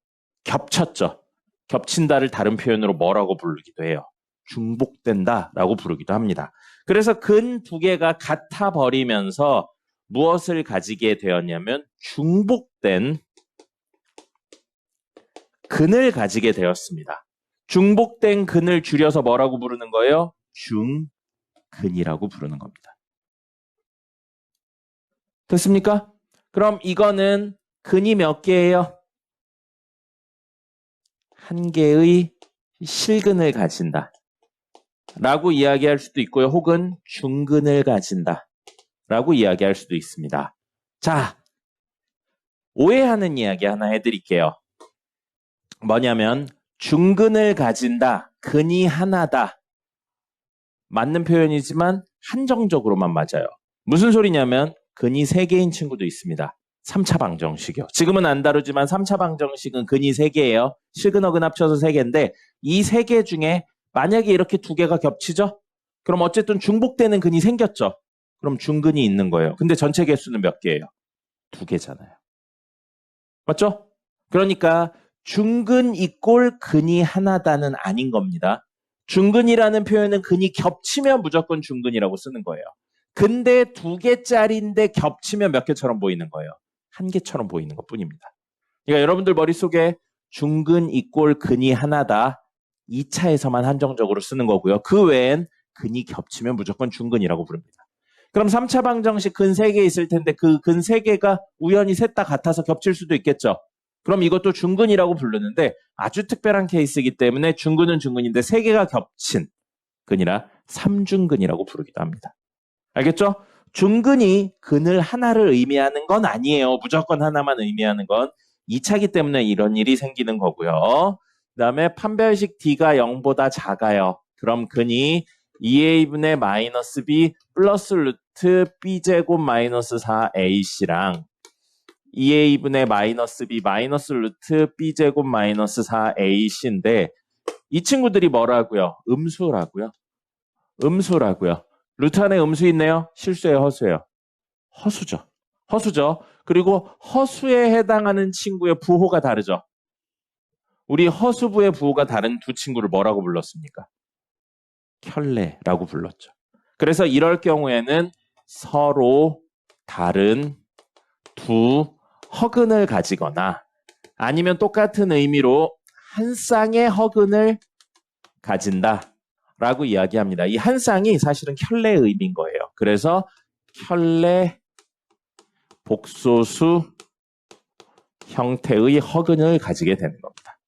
겹쳤죠. 겹친다를 다른 표현으로 뭐라고 부르기도 해요? 중복된다라고 부르기도 합니다. 그래서 근 두 개가 같아 버리면서 무엇을 가지게 되었냐면 중복된 근을 가지게 되었습니다. 중복된 근을 줄여서 뭐라고 부르는 거예요? 중근이라고 부르는 겁니다. 됐습니까? 그럼 이거는 근이 몇 개예요? 한 개의 실근을 가진다 라고 이야기할 수도 있고요. 혹은 중근을 가진다 라고 이야기할 수도 있습니다. 자, 오해하는 이야기 하나 해드릴게요. 뭐냐면 중근을 가진다, 근이 하나다. 맞는 표현이지만 한정적으로만 맞아요. 무슨 소리냐면 근이 3개인 친구도 있습니다. 3차 방정식이요. 지금은 안 다루지만 3차 방정식은 근이 3개예요. 실근어근 합쳐서 3개인데 이 3개 중에 만약에 이렇게 2개가 겹치죠? 그럼 어쨌든 중복되는 근이 생겼죠? 그럼 중근이 있는 거예요. 근데 전체 개수는 몇 개예요? 2개잖아요. 맞죠? 그러니까 중근 이꼴 근이 하나다는 아닌 겁니다. 중근이라는 표현은 근이 겹치면 무조건 중근이라고 쓰는 거예요. 근데 2개짜리인데 겹치면 몇 개처럼 보이는 거예요? 1개처럼 보이는 것 뿐입니다. 그러니까 여러분들 머릿속에 중근 이꼴 근이 하나다 2차에서만 한정적으로 쓰는 거고요. 그 외엔 근이 겹치면 무조건 중근이라고 부릅니다. 그럼 3차 방정식 근 3개 있을 텐데 그 근 3개가 우연히 셋 다 같아서 겹칠 수도 있겠죠. 그럼 이것도 중근이라고 부르는데 아주 특별한 케이스이기 때문에 중근은 중근인데 3개가 겹친 근이라 삼중근이라고 부르기도 합니다. 알겠죠? 중근이 근을 하나를 의미하는 건 아니에요. 무조건 하나만 의미하는 건 2차기 때문에 이런 일이 생기는 거고요. 그 다음에 판별식 D가 0보다 작아요. 그럼 근이 2a분의 마이너스 b 플러스 루트 b제곱 마이너스 4ac랑 2a분의 마이너스 b 마이너스 루트 b제곱 마이너스 4ac인데 이 친구들이 뭐라고요? 음수라고요. 음수라고요. 루트 안에 음수 있네요. 실수예요, 허수예요? 허수죠. 허수죠. 그리고 허수에 해당하는 친구의 부호가 다르죠. 우리 허수부의 부호가 다른 두 친구를 뭐라고 불렀습니까? 켤레라고 불렀죠. 그래서 이럴 경우에는 서로 다른 두 허근을 가지거나 아니면 똑같은 의미로 한 쌍의 허근을 가진다라고 이야기합니다. 이 한 쌍이 사실은 켤레의 의미인 거예요. 그래서 켤레 복소수 형태의 허근을 가지게 되는 겁니다.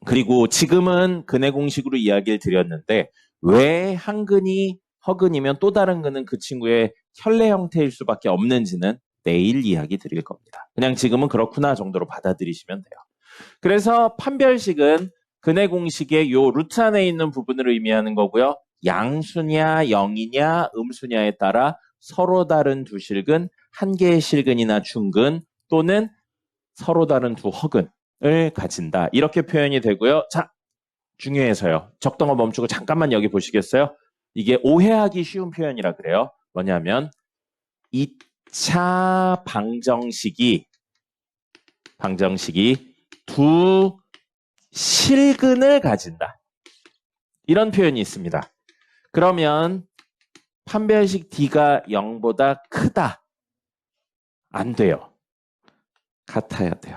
그리고 지금은 근의 공식으로 이야기를 드렸는데 왜 한 근이 허근이면 또 다른 근은 그 친구의 켤레 형태일 수밖에 없는지는 내일 이야기 드릴 겁니다. 그냥 지금은 그렇구나 정도로 받아들이시면 돼요. 그래서 판별식은 근의 공식의 요 루트 안에 있는 부분을 의미하는 거고요. 양수냐, 0이냐, 음수냐에 따라 서로 다른 두 실근, 한 개의 실근이나 중근 또는 서로 다른 두 허근을 가진다. 이렇게 표현이 되고요. 자, 중요해서요. 적당어 멈추고 잠깐만 여기 보시겠어요? 이게 오해하기 쉬운 표현이라 그래요. 뭐냐면 2차 방정식이 두 실근을 가진다. 이런 표현이 있습니다. 그러면 판별식 D가 0보다 크다. 안 돼요. 같아야 돼요.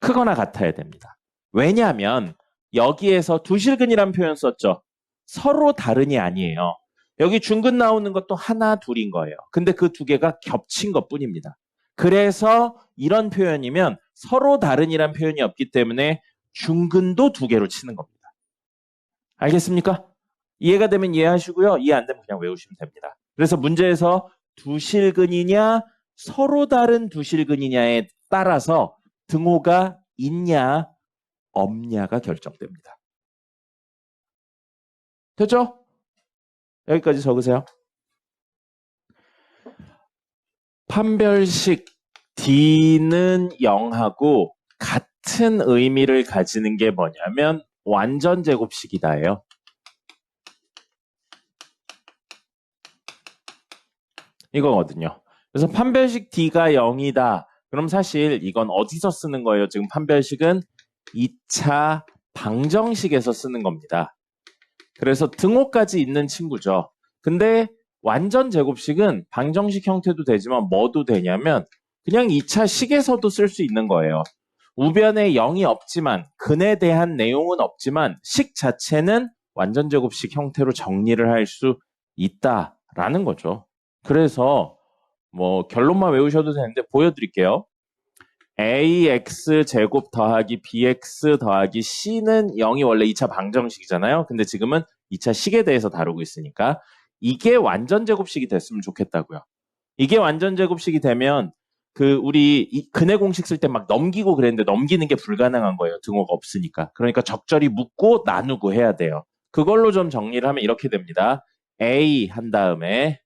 크거나 같아야 됩니다. 왜냐하면 여기에서 두 실근이란 표현 썼죠. 서로 다른이 아니에요. 여기 중근 나오는 것도 하나, 둘인 거예요. 근데 그 두 개가 겹친 것뿐입니다. 그래서 이런 표현이면 서로 다른이란 표현이 없기 때문에 중근도 2개로 치는 겁니다. 알겠습니까? 이해가 되면 이해하시고요. 이해 안 되면 그냥 외우시면 됩니다. 그래서 문제에서 두 실근이냐 서로 다른 두 실근이냐에 따라서 등호가 있냐 없냐가 결정됩니다. 됐죠? 여기까지 적으세요. 판별식 D는 0하고 같은 의미를 가지는 게 뭐냐면 완전 제곱식이다예요. 이거거든요. 그래서 판별식 D가 0이다. 그럼 사실 이건 어디서 쓰는 거예요? 지금 판별식은 2차 방정식에서 쓰는 겁니다. 그래서 등호까지 있는 친구죠. 근데 완전 제곱식은 방정식 형태도 되지만 뭐도 되냐면 그냥 2차 식에서도 쓸 수 있는 거예요. 우변에 0이 없지만 근에 대한 내용은 없지만 식 자체는 완전 제곱식 형태로 정리를 할 수 있다라는 거죠. 그래서 뭐 결론만 외우셔도 되는데 보여드릴게요. ax 제곱 더하기 bx 더하기 c는 0이 원래 2차 방정식이잖아요. 근데 지금은 2차 식에 대해서 다루고 있으니까 이게 완전 제곱식이 됐으면 좋겠다고요. 이게 완전 제곱식이 되면 우리 근해 공식 쓸 때 막 넘기고 그랬는데 넘기는 게 불가능한 거예요. 등호가 없으니까. 그러니까 적절히 묶고 나누고 해야 돼요. 그걸로 좀 정리를 하면 이렇게 됩니다. a 한 다음에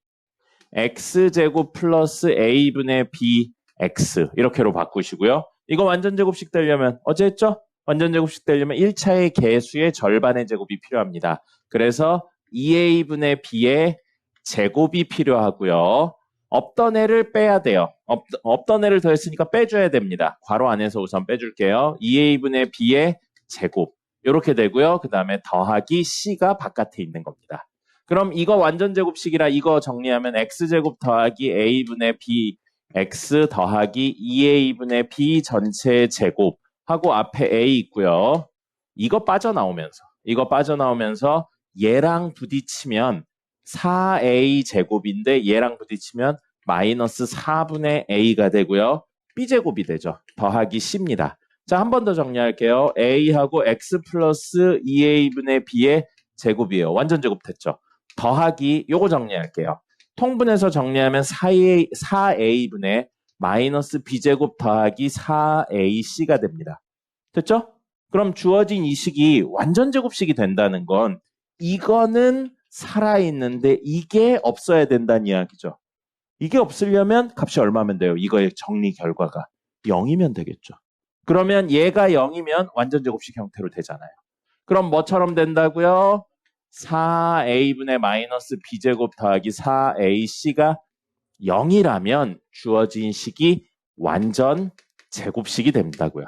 x제곱 플러스 a분의 bx 이렇게로 바꾸시고요. 이거 완전 제곱식 되려면 어제 했죠? 완전 제곱식 되려면 1차의 개수의 절반의 제곱이 필요합니다. 그래서 2a분의 b의 제곱이 필요하고요. 없던 애를 빼야 돼요. 없던 애를 더했으니까 빼줘야 됩니다. 괄호 안에서 우선 빼줄게요. 2a분의 b의 제곱 이렇게 되고요. 그 다음에 더하기 c가 바깥에 있는 겁니다. 그럼 이거 완전 제곱식이라 이거 정리하면 x제곱 더하기 a분의 b x 더하기 2a분의 b 전체의 제곱 하고 앞에 a 있고요. 이거 빠져나오면서 얘랑 부딪히면 4a 제곱인데 얘랑 부딪히면 마이너스 4분의 a가 되고요. b제곱이 되죠. 더하기 c입니다. 자, 한 번 더 정리할게요. a하고 x 플러스 2a분의 b의 제곱이에요. 완전 제곱 됐죠. 더하기 요거 정리할게요. 통분해서 정리하면 4a분의 마이너스 b제곱 더하기 4ac가 됩니다. 됐죠? 그럼 주어진 이 식이 완전 제곱식이 된다는 건 이거는 살아있는데 이게 없어야 된다는 이야기죠. 이게 없으려면 값이 얼마면 돼요? 이거의 정리 결과가 0이면 되겠죠. 그러면 얘가 0이면 완전 제곱식 형태로 되잖아요. 그럼 뭐처럼 된다고요? 4a분의 마이너스 b제곱 더하기 4ac가 0이라면 주어진 식이 완전 제곱식이 된다고요.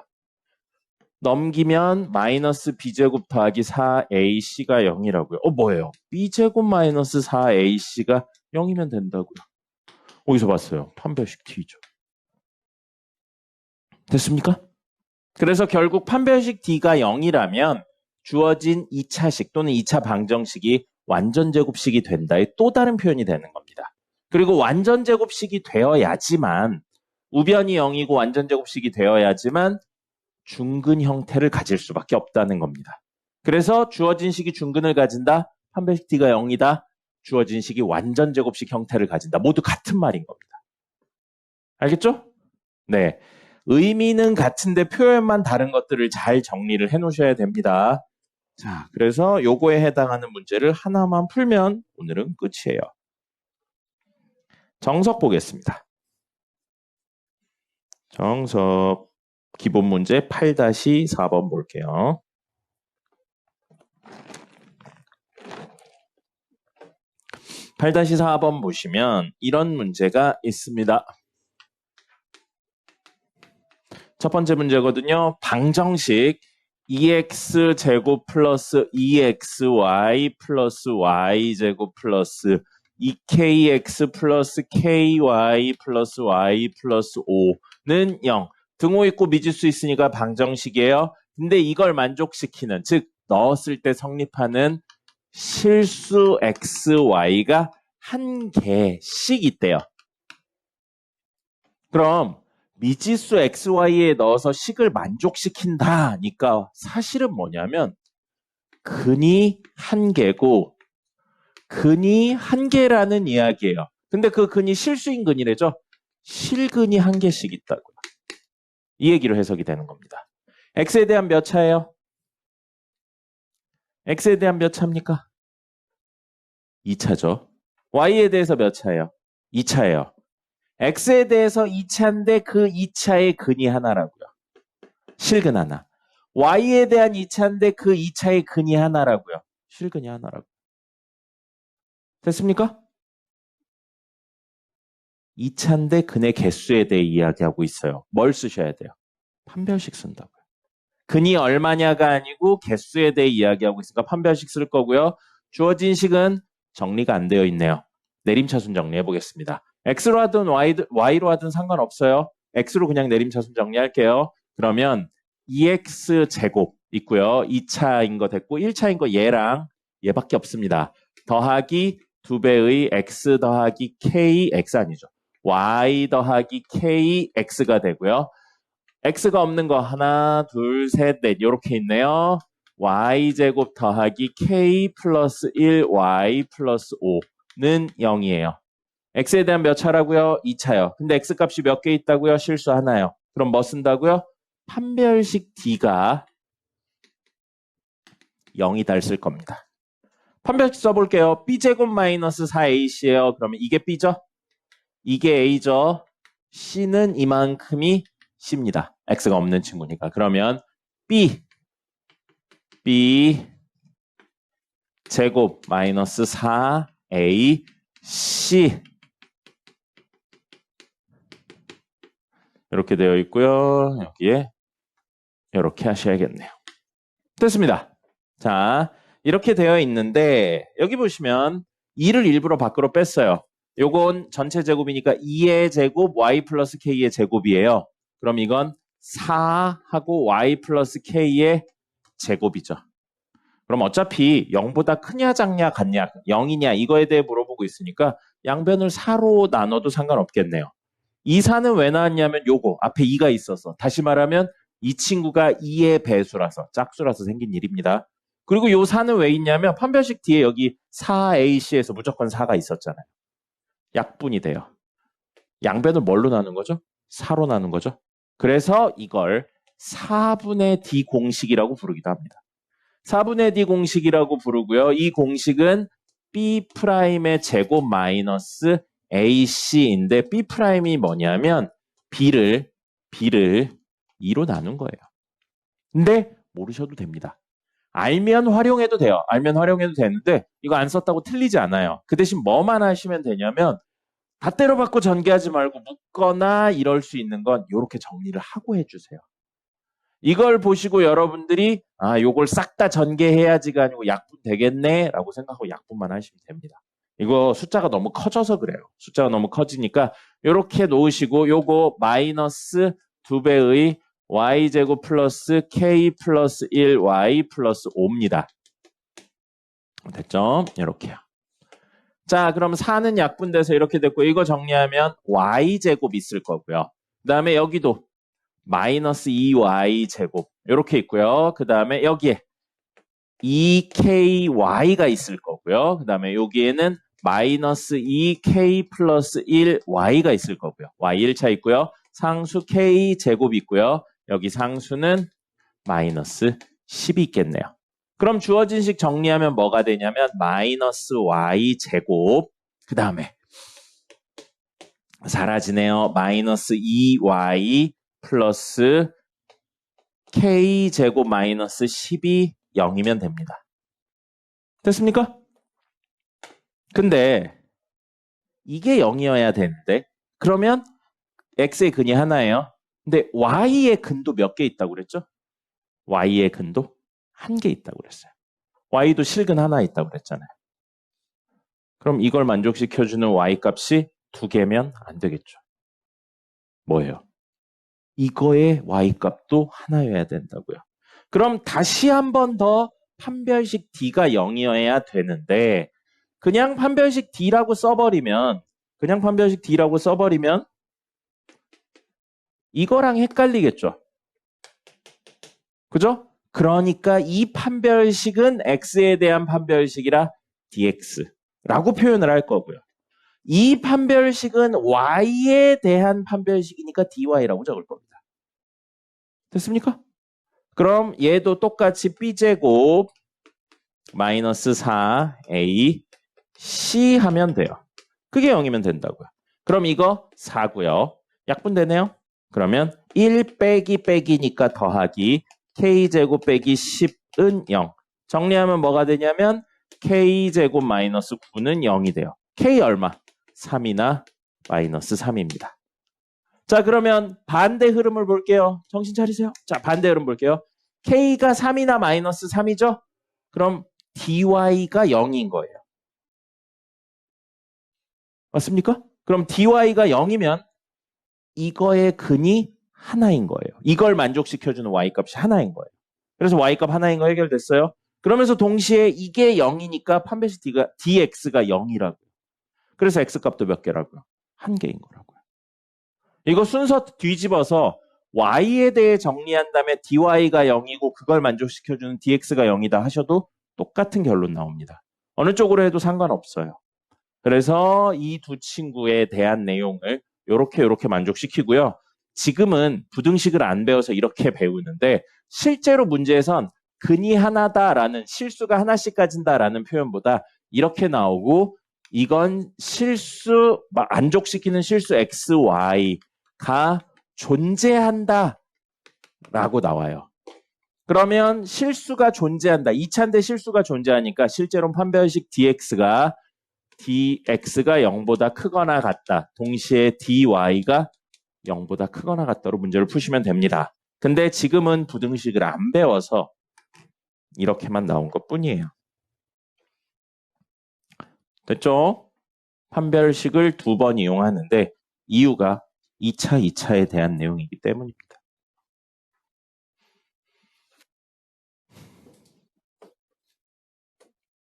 넘기면 마이너스 b제곱 더하기 4ac가 0이라고요. 뭐예요? b제곱 마이너스 4ac가 0이면 된다고요. 어디서 봤어요? 판별식 D죠. 됐습니까? 그래서 결국 판별식 D가 0이라면 주어진 2차식 또는 2차 방정식이 완전 제곱식이 된다의 또 다른 표현이 되는 겁니다. 그리고 완전 제곱식이 되어야지만 우변이 0이고 완전 제곱식이 되어야지만 중근 형태를 가질 수밖에 없다는 겁니다. 그래서 주어진 식이 중근을 가진다. 판별식 D가 0이다. 주어진 식이 완전 제곱식 형태를 가진다. 모두 같은 말인 겁니다. 알겠죠? 네. 의미는 같은데 표현만 다른 것들을 잘 정리를 해 놓으셔야 됩니다. 자, 그래서 요거에 해당하는 문제를 하나만 풀면 오늘은 끝이에요. 정석 보겠습니다. 정석 기본 문제 8-4번 볼게요. (8-4번) 보시면 이런 문제가 있습니다. 첫 번째 문제거든요. 방정식 2x 제곱 플러스 2xy 플러스 y제곱 플러스 2kx 플러스 ky 플러스 y 플러스 5는 0. 등호 있고 미지수 있으니까 방정식이에요. 근데 이걸 만족시키는, 즉 넣었을 때 성립하는 실수 xy가 한 개씩 있대요. 그럼 미지수 xy에 넣어서 식을 만족시킨다니까 사실은 뭐냐면 근이 한 개고 근이 한 개라는 이야기예요. 근데 그 근이 실수인 근이래죠. 실근이 한 개씩 있다고요. 이 얘기로 해석이 되는 겁니다. x에 대한 몇 차예요? x에 대한 몇 차입니까? 2차죠. y에 대해서 몇 차예요? 2차예요. x에 대해서 2차인데 그 2차의 근이 하나라고요. 실근 하나. y에 대한 2차인데 그 2차의 근이 하나라고요. 실근이 하나라고요. 됐습니까? 2차인데 근의 개수에 대해 이야기하고 있어요. 뭘 쓰셔야 돼요? 판별식 쓴다고요. 근이 얼마냐가 아니고 개수에 대해 이야기하고 있으니까 판별식 쓸 거고요. 주어진 식은 정리가 안 되어 있네요. 내림차순 정리해 보겠습니다. x로 하든 y로 하든 상관없어요. x로 그냥 내림차순 정리할게요. 그러면 2x 제곱 있고요. 2차인 거 됐고 1차인 거 얘랑 얘밖에 없습니다. 더하기 2배의 x 더하기 k x 아니죠. y 더하기 k x가 되고요. x가 없는 거 하나, 둘, 셋, 넷 이렇게 있네요. y제곱 더하기 k 플러스 1 y 플러스 5는 0이에요. x에 대한 몇 차라고요? 2차요. 근데 x 값이 몇 개 있다고요? 실수 하나요. 그럼 뭐 쓴다고요? 판별식 d가 0이다 쓸 겁니다. 판별식 써볼게요. b제곱 마이너스 4ac예요. 그러면 이게 b죠? 이게 a죠? c는 이만큼이 c입니다. x가 없는 친구니까. 그러면 b 제곱 마이너스 4a c 이렇게 되어 있고요. 여기에 이렇게 하셔야겠네요. 됐습니다. 자, 이렇게 되어 있는데 여기 보시면 2를 일부러 밖으로 뺐어요. 요건 전체 제곱이니까 2의 제곱 y 플러스 k의 제곱이에요. 그럼 이건 4하고 y 플러스 k의 제곱이죠. 그럼 어차피 0보다 크냐 작냐 같냐 0이냐 이거에 대해 물어보고 있으니까 양변을 4로 나눠도 상관없겠네요. 이 4는 왜 나왔냐면 요거 앞에 2가 있어서 다시 말하면 이 친구가 2의 배수라서 짝수라서 생긴 일입니다. 그리고 요 4는 왜 있냐면 판별식 뒤에 여기 4ac에서 무조건 4가 있었잖아요. 약분이 돼요. 양변을 뭘로 나눈 거죠? 4로 나눈 거죠. 그래서 이걸 4분의 d 공식이라고 부르기도 합니다. 4분의 d 공식이라고 부르고요. 이 공식은 B'의 제곱 마이너스 AC인데 B'이 뭐냐면 B를 2로 나눈 거예요. 근데 모르셔도 됩니다. 알면 활용해도 돼요. 알면 활용해도 되는데 이거 안 썼다고 틀리지 않아요. 그 대신 뭐만 하시면 되냐면 다 때려박고 전개하지 말고 묶거나 이럴 수 있는 건 이렇게 정리를 하고 해주세요. 이걸 보시고 여러분들이 요걸 싹 다 전개해야지가 아니고 약분 되겠네 라고 생각하고 약분만 하시면 됩니다. 이거 숫자가 너무 커져서 그래요. 숫자가 너무 커지니까 이렇게 놓으시고 요거 마이너스 2배의 y제곱 플러스 k 플러스 1 y 플러스 5입니다. 됐죠? 이렇게요. 자, 그럼 4는 약분돼서 이렇게 됐고 이거 정리하면 y제곱 있을 거고요. 그 다음에 여기도 마이너스 2y 제곱 이렇게 있고요. 그 다음에 여기에 2ky가 있을 거고요. 그 다음에 여기에는 마이너스 2k 플러스 1y가 있을 거고요. y 1차 있고요. 상수 k 제곱이 있고요. 여기 상수는 마이너스 10이 있겠네요. 그럼 주어진 식 정리하면 뭐가 되냐면 마이너스 y 제곱 그 다음에 사라지네요. 마이너스 2y 플러스 k제곱 마이너스 10이 0이면 됩니다. 됐습니까? 근데 이게 0이어야 되는데 그러면 x의 근이 하나예요. 근데 y의 근도 몇 개 있다고 그랬죠? y의 근도 한 개 있다고 그랬어요. y도 실근 하나 있다고 그랬잖아요. 그럼 이걸 만족시켜주는 y 값이 2개면 안 되겠죠. 뭐예요? 이거의 y값도 하나여야 된다고요. 그럼 다시 한 번 더 판별식 d가 0이어야 되는데 그냥 판별식 d라고 써버리면 이거랑 헷갈리겠죠? 그죠? 그러니까 이 판별식은 x에 대한 판별식이라 dx라고 표현을 할 거고요. 이 판별식은 y에 대한 판별식이니까 dy라고 적을 겁니다. 됐습니까? 그럼 얘도 똑같이 b제곱 마이너스 4a c 하면 돼요. 그게 0이면 된다고요. 그럼 이거 4고요. 약분되네요. 그러면 1 빼기 빼기니까 더하기 k제곱 빼기 10은 0. 정리하면 뭐가 되냐면 k제곱 마이너스 9는 0이 돼요. k 얼마? 3이나 마이너스 3입니다. 자, 그러면 반대 흐름을 볼게요. 정신 차리세요. 자, 반대 흐름 볼게요. k가 3이나 마이너스 3이죠? 그럼 dy가 0인 거예요. 맞습니까? 그럼 dy가 0이면 이거의 근이 하나인 거예요. 이걸 만족시켜주는 y값이 하나인 거예요. 그래서 y값 하나인 거 해결됐어요. 그러면서 동시에 이게 0이니까 판별식 dx가 0이라고요. 그래서 x값도 몇 개라고요? 한 개인 거라고요. 이거 순서 뒤집어서 y에 대해 정리한 다음에 dy가 0이고 그걸 만족시켜주는 dx가 0이다 하셔도 똑같은 결론 나옵니다. 어느 쪽으로 해도 상관없어요. 그래서 이 두 친구에 대한 내용을 요렇게 만족시키고요. 지금은 부등식을 안 배워서 이렇게 배우는데 실제로 문제에선 근이 하나다라는 실수가 하나씩 가진다라는 표현보다 이렇게 나오고 이건 실수, 만족시키는 실수 x, y가 존재한다 라고 나와요. 그러면 실수가 존재한다. 2차인데 실수가 존재하니까 실제로는 판별식 dx가 0보다 크거나 같다. 동시에 dy가 0보다 크거나 같다로 문제를 푸시면 됩니다. 근데 지금은 부등식을 안 배워서 이렇게만 나온 것 뿐이에요. 됐죠? 판별식을 2번 이용하는데 이유가 2차에 대한 내용이기 때문입니다.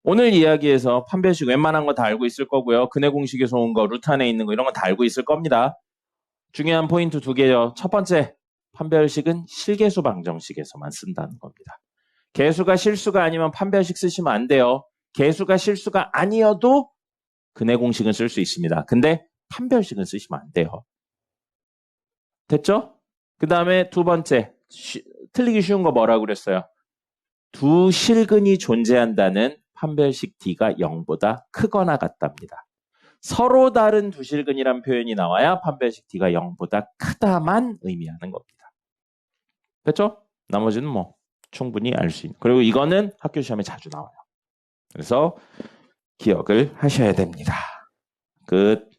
오늘 이야기에서 판별식 웬만한 거 다 알고 있을 거고요. 근해 공식에서 온 거, 루트 안에 있는 거 이런 거 다 알고 있을 겁니다. 중요한 포인트 2개요. 첫 번째, 판별식은 실계수 방정식에서만 쓴다는 겁니다. 개수가 실수가 아니면 판별식 쓰시면 안 돼요. 개수가 실수가 아니어도 근해 공식은 쓸 수 있습니다. 근데 판별식은 쓰시면 안 돼요. 됐죠? 그 다음에 두 번째, 틀리기 쉬운 거 뭐라고 그랬어요? 두 실근이 존재한다는 판별식 D가 0보다 크거나 같답니다. 서로 다른 두 실근이란 표현이 나와야 판별식 D가 0보다 크다만 의미하는 겁니다. 됐죠? 나머지는 뭐 충분히 알 수 있는. 그리고 이거는 학교 시험에 자주 나와요. 그래서 기억을 하셔야 됩니다. 끝.